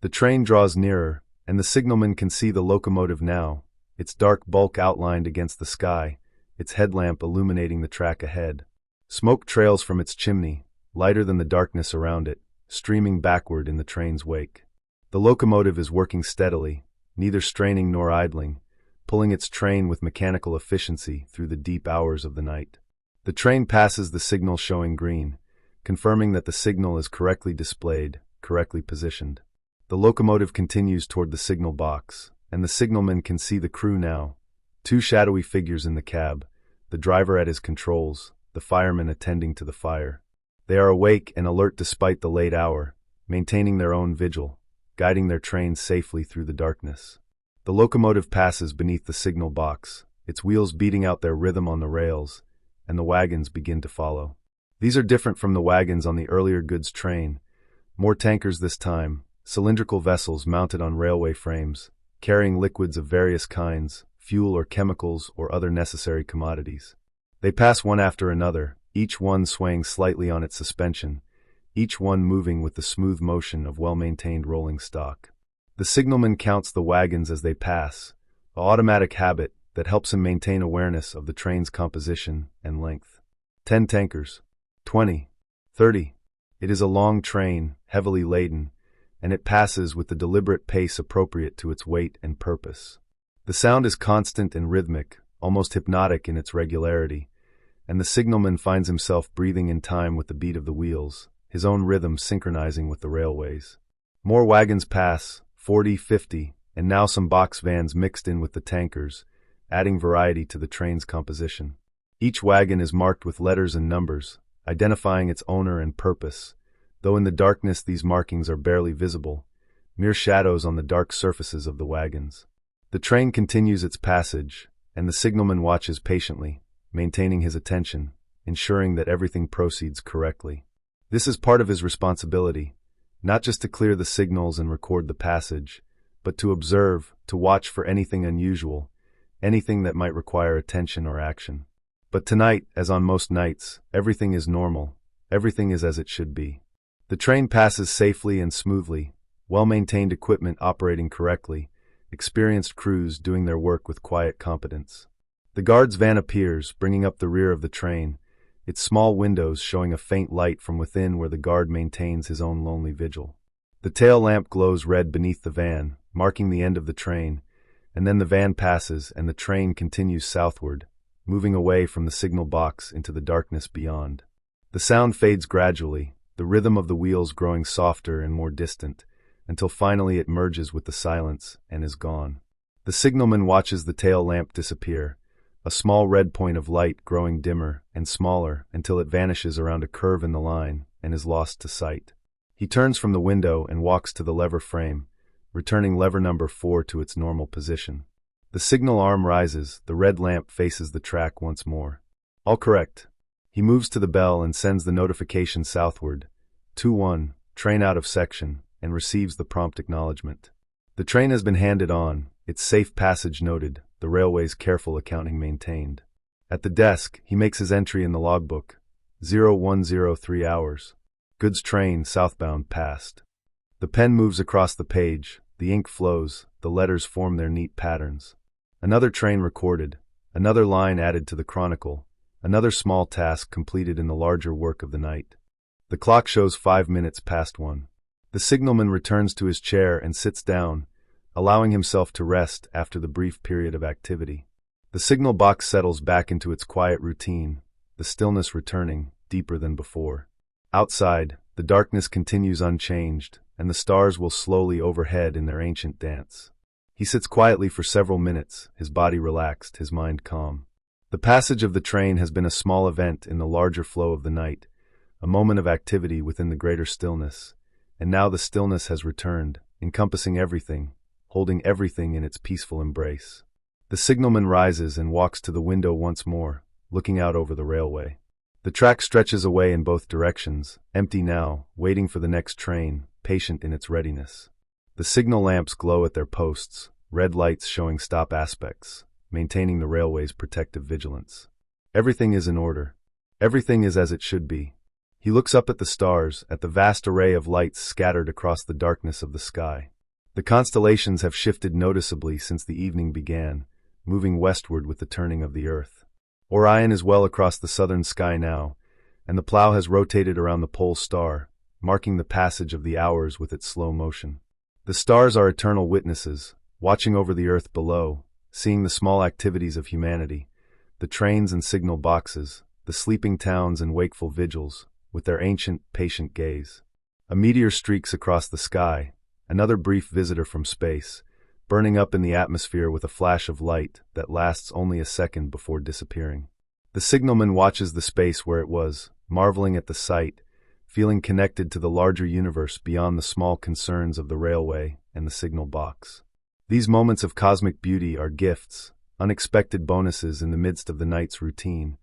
The train draws nearer, and the signalman can see the locomotive now, its dark bulk outlined against the sky, its headlamp illuminating the track ahead. Smoke trails from its chimney, lighter than the darkness around it, streaming backward in the train's wake. The locomotive is working steadily, neither straining nor idling, pulling its train with mechanical efficiency through the deep hours of the night. The train passes the signal showing green, confirming that the signal is correctly displayed, correctly positioned. The locomotive continues toward the signal box, and the signalman can see the crew now, two shadowy figures in the cab, the driver at his controls, the fireman attending to the fire. They are awake and alert despite the late hour, maintaining their own vigil, guiding their train safely through the darkness. The locomotive passes beneath the signal box, its wheels beating out their rhythm on the rails, and the wagons begin to follow. These are different from the wagons on the earlier goods train, more tankers this time, cylindrical vessels mounted on railway frames, carrying liquids of various kinds, fuel or chemicals or other necessary commodities. They pass one after another, each one swaying slightly on its suspension, each one moving with the smooth motion of well-maintained rolling stock. The signalman counts the wagons as they pass, an automatic habit that helps him maintain awareness of the train's composition and length. 10 tankers. 20. 30. It is a long train, heavily laden, and it passes with the deliberate pace appropriate to its weight and purpose. The sound is constant and rhythmic, almost hypnotic in its regularity, and the signalman finds himself breathing in time with the beat of the wheels, his own rhythm synchronizing with the railways. More wagons pass, 40, 50, and now some box vans mixed in with the tankers, adding variety to the train's composition. Each wagon is marked with letters and numbers, identifying its owner and purpose, though in the darkness these markings are barely visible, mere shadows on the dark surfaces of the wagons. The train continues its passage, and the signalman watches patiently, maintaining his attention, ensuring that everything proceeds correctly. This is part of his responsibility, not just to clear the signals and record the passage, but to observe, to watch for anything unusual, anything that might require attention or action. But tonight, as on most nights, everything is normal, everything is as it should be. The train passes safely and smoothly, well-maintained equipment operating correctly, experienced crews doing their work with quiet competence. The guard's van appears, bringing up the rear of the train, its small windows showing a faint light from within where the guard maintains his own lonely vigil. The tail lamp glows red beneath the van, marking the end of the train, and then the van passes and the train continues southward, moving away from the signal box into the darkness beyond. The sound fades gradually, the rhythm of the wheels growing softer and more distant, until finally it merges with the silence and is gone. The signalman watches the tail lamp disappear, a small red point of light growing dimmer and smaller until it vanishes around a curve in the line and is lost to sight. He turns from the window and walks to the lever frame, returning lever number 4 to its normal position. The signal arm rises, the red lamp faces the track once more. All correct. He moves to the bell and sends the notification southward, 2-1, train out of section, and receives the prompt acknowledgement. The train has been handed on, its safe passage noted, the railway's careful accounting maintained. At the desk, he makes his entry in the logbook, 0103 hours. Goods train southbound passed. The pen moves across the page, the ink flows, the letters form their neat patterns. Another train recorded, Another line added to the chronicle, another small task completed in the larger work of the night. The clock shows 5 minutes past 1. The signalman returns to his chair and sits down, allowing himself to rest after the brief period of activity. The signal box settles back into its quiet routine, the stillness returning, deeper than before. Outside, the darkness continues unchanged, and the stars will slowly overhead in their ancient dance. He sits quietly for several minutes, his body relaxed, his mind calm. The passage of the train has been a small event in the larger flow of the night, a moment of activity within the greater stillness, and now the stillness has returned, encompassing everything, holding everything in its peaceful embrace. The signalman rises and walks to the window once more, looking out over the railway. The track stretches away in both directions, empty now, waiting for the next train, patient in its readiness. The signal lamps glow at their posts, red lights showing stop aspects, maintaining the railway's protective vigilance. Everything is in order. Everything is as it should be. He looks up at the stars, at the vast array of lights scattered across the darkness of the sky. The constellations have shifted noticeably since the evening began, moving westward with the turning of the earth. Orion is well across the southern sky now, and the plow has rotated around the pole star, marking the passage of the hours with its slow motion. The stars are eternal witnesses, watching over the earth below, seeing the small activities of humanity, the trains and signal boxes, the sleeping towns and wakeful vigils, with their ancient, patient gaze. A meteor streaks across the sky, another brief visitor from space, burning up in the atmosphere with a flash of light that lasts only a second before disappearing. The signalman watches the space where it was, marveling at the sight, feeling connected to the larger universe beyond the small concerns of the railway and the signal box. These moments of cosmic beauty are gifts, unexpected bonuses in the midst of the night's routine,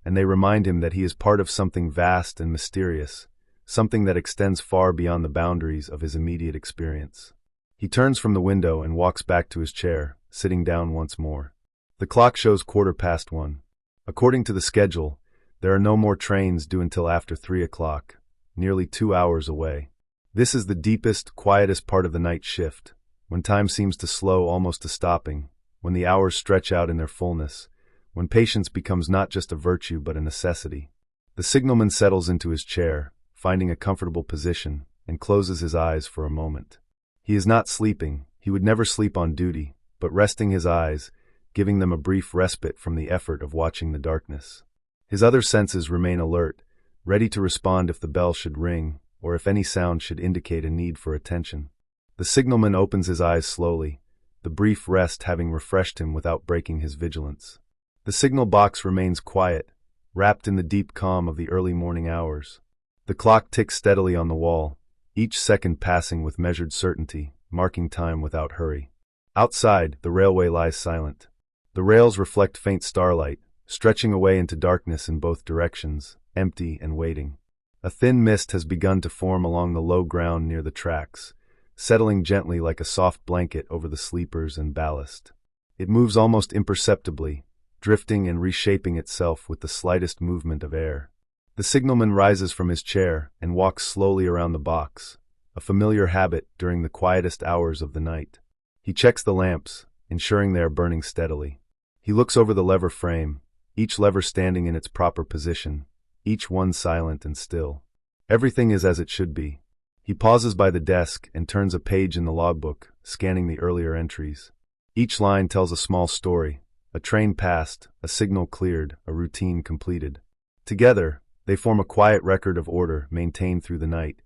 and they remind him that he is part of something vast and mysterious, something that extends far beyond the boundaries of his immediate experience. He turns from the window and walks back to his chair, sitting down once more. The clock shows 1:15. According to the schedule, there are no more trains due until after 3 o'clock, nearly 2 hours away. This is the deepest, quietest part of the night shift, when time seems to slow almost to stopping, when the hours stretch out in their fullness, when patience becomes not just a virtue but a necessity. The signalman settles into his chair, finding a comfortable position, and closes his eyes for a moment. He is not sleeping, he would never sleep on duty, but resting his eyes, giving them a brief respite from the effort of watching the darkness. His other senses remain alert, ready to respond if the bell should ring, or if any sound should indicate a need for attention. The signalman opens his eyes slowly, the brief rest having refreshed him without breaking his vigilance. The signal box remains quiet, wrapped in the deep calm of the early morning hours. The clock ticks steadily on the wall, each second passing with measured certainty, marking time without hurry. Outside, the railway lies silent. The rails reflect faint starlight, stretching away into darkness in both directions, empty and waiting. A thin mist has begun to form along the low ground near the tracks, settling gently like a soft blanket over the sleepers and ballast. It moves almost imperceptibly, drifting and reshaping itself with the slightest movement of air. The signalman rises from his chair and walks slowly around the box, a familiar habit during the quietest hours of the night. He checks the lamps, ensuring they are burning steadily. He looks over the lever frame, each lever standing in its proper position, each one silent and still. Everything is as it should be. He pauses by the desk and turns a page in the logbook, scanning the earlier entries. Each line tells a small story. A train passed, a signal cleared, a routine completed. Together, they form a quiet record of order maintained through the night,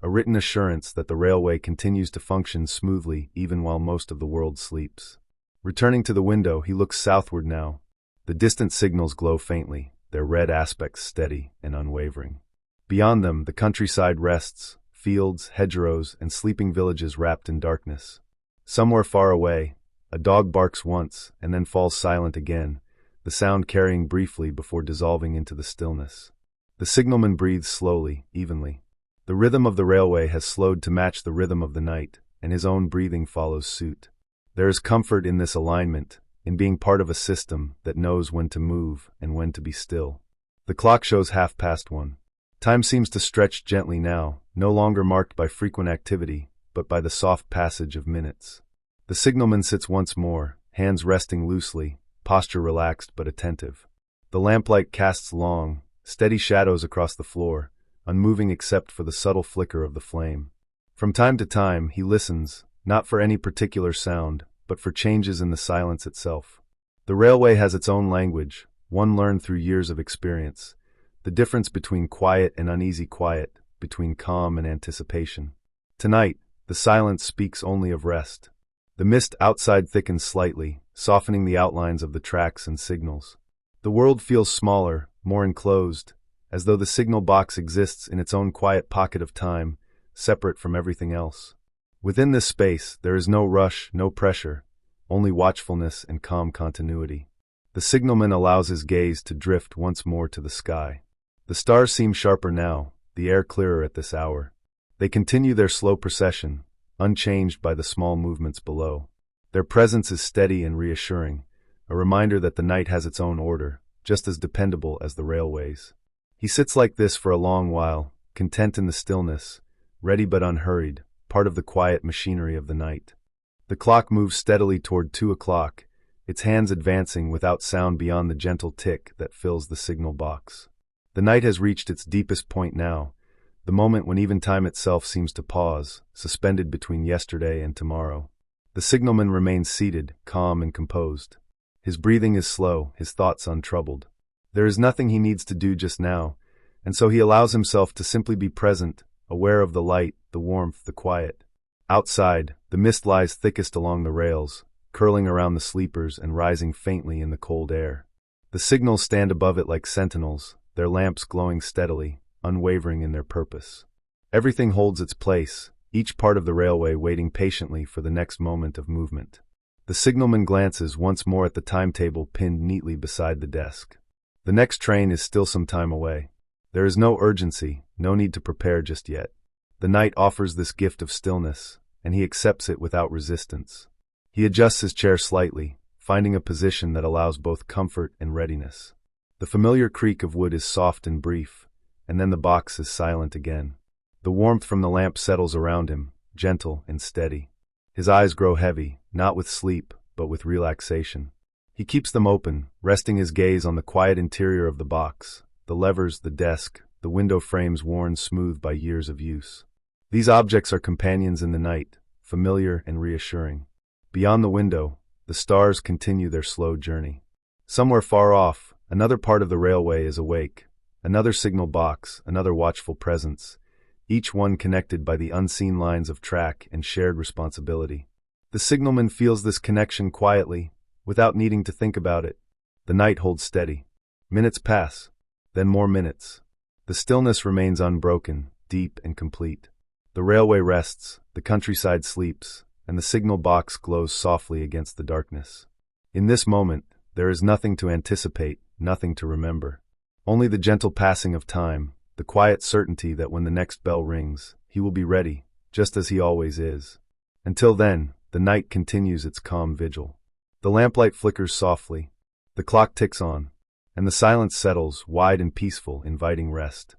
a written assurance that the railway continues to function smoothly even while most of the world sleeps. Returning to the window, he looks southward now. The distant signals glow faintly, their red aspects steady and unwavering. Beyond them, the countryside rests, fields, hedgerows, and sleeping villages wrapped in darkness. Somewhere far away, a dog barks once and then falls silent again, the sound carrying briefly before dissolving into the stillness. The signalman breathes slowly, evenly. The rhythm of the railway has slowed to match the rhythm of the night, and his own breathing follows suit. There is comfort in this alignment, in being part of a system that knows when to move and when to be still. The clock shows 1:30. Time seems to stretch gently now, no longer marked by frequent activity, but by the soft passage of minutes. The signalman sits once more, hands resting loosely, posture relaxed but attentive. The lamplight casts long, steady shadows across the floor, unmoving except for the subtle flicker of the flame. From time to time, he listens, not for any particular sound, but for changes in the silence itself. The railway has its own language, one learned through years of experience. The difference between quiet and uneasy quiet, between calm and anticipation. Tonight, the silence speaks only of rest. The mist outside thickens slightly, softening the outlines of the tracks and signals. The world feels smaller, more enclosed, as though the signal box exists in its own quiet pocket of time, separate from everything else. Within this space, there is no rush, no pressure, only watchfulness and calm continuity. The signalman allows his gaze to drift once more to the sky. The stars seem sharper now, the air clearer at this hour. They continue their slow procession, unchanged by the small movements below. Their presence is steady and reassuring, a reminder that the night has its own order, just as dependable as the railways. He sits like this for a long while, content in the stillness, ready but unhurried, part of the quiet machinery of the night. The clock moves steadily toward 2 o'clock, its hands advancing without sound beyond the gentle tick that fills the signal box. The night has reached its deepest point now, the moment when even time itself seems to pause, suspended between yesterday and tomorrow. The signalman remains seated, calm and composed. His breathing is slow, his thoughts untroubled. There is nothing he needs to do just now, and so he allows himself to simply be present, aware of the light, the warmth, the quiet. Outside, the mist lies thickest along the rails, curling around the sleepers and rising faintly in the cold air. The signals stand above it like sentinels, their lamps glowing steadily, unwavering in their purpose. Everything holds its place, each part of the railway waiting patiently for the next moment of movement. The signalman glances once more at the timetable pinned neatly beside the desk. The next train is still some time away. There is no urgency, no need to prepare just yet. The night offers this gift of stillness, and he accepts it without resistance. He adjusts his chair slightly, finding a position that allows both comfort and readiness. The familiar creak of wood is soft and brief, and then the box is silent again. The warmth from the lamp settles around him, gentle and steady. His eyes grow heavy, not with sleep, but with relaxation. He keeps them open, resting his gaze on the quiet interior of the box, the levers, the desk, the window frames worn smooth by years of use. These objects are companions in the night, familiar and reassuring. Beyond the window, the stars continue their slow journey. Somewhere far off, another part of the railway is awake, another signal box, another watchful presence, each one connected by the unseen lines of track and shared responsibility. The signalman feels this connection quietly, without needing to think about it. The night holds steady. Minutes pass, then more minutes. The stillness remains unbroken, deep and complete. The railway rests, the countryside sleeps, and the signal box glows softly against the darkness. In this moment, there is nothing to anticipate, nothing to remember. Only the gentle passing of time, the quiet certainty that when the next bell rings, he will be ready, just as he always is. Until then, the night continues its calm vigil. The lamplight flickers softly, the clock ticks on, and the silence settles, wide and peaceful, inviting rest.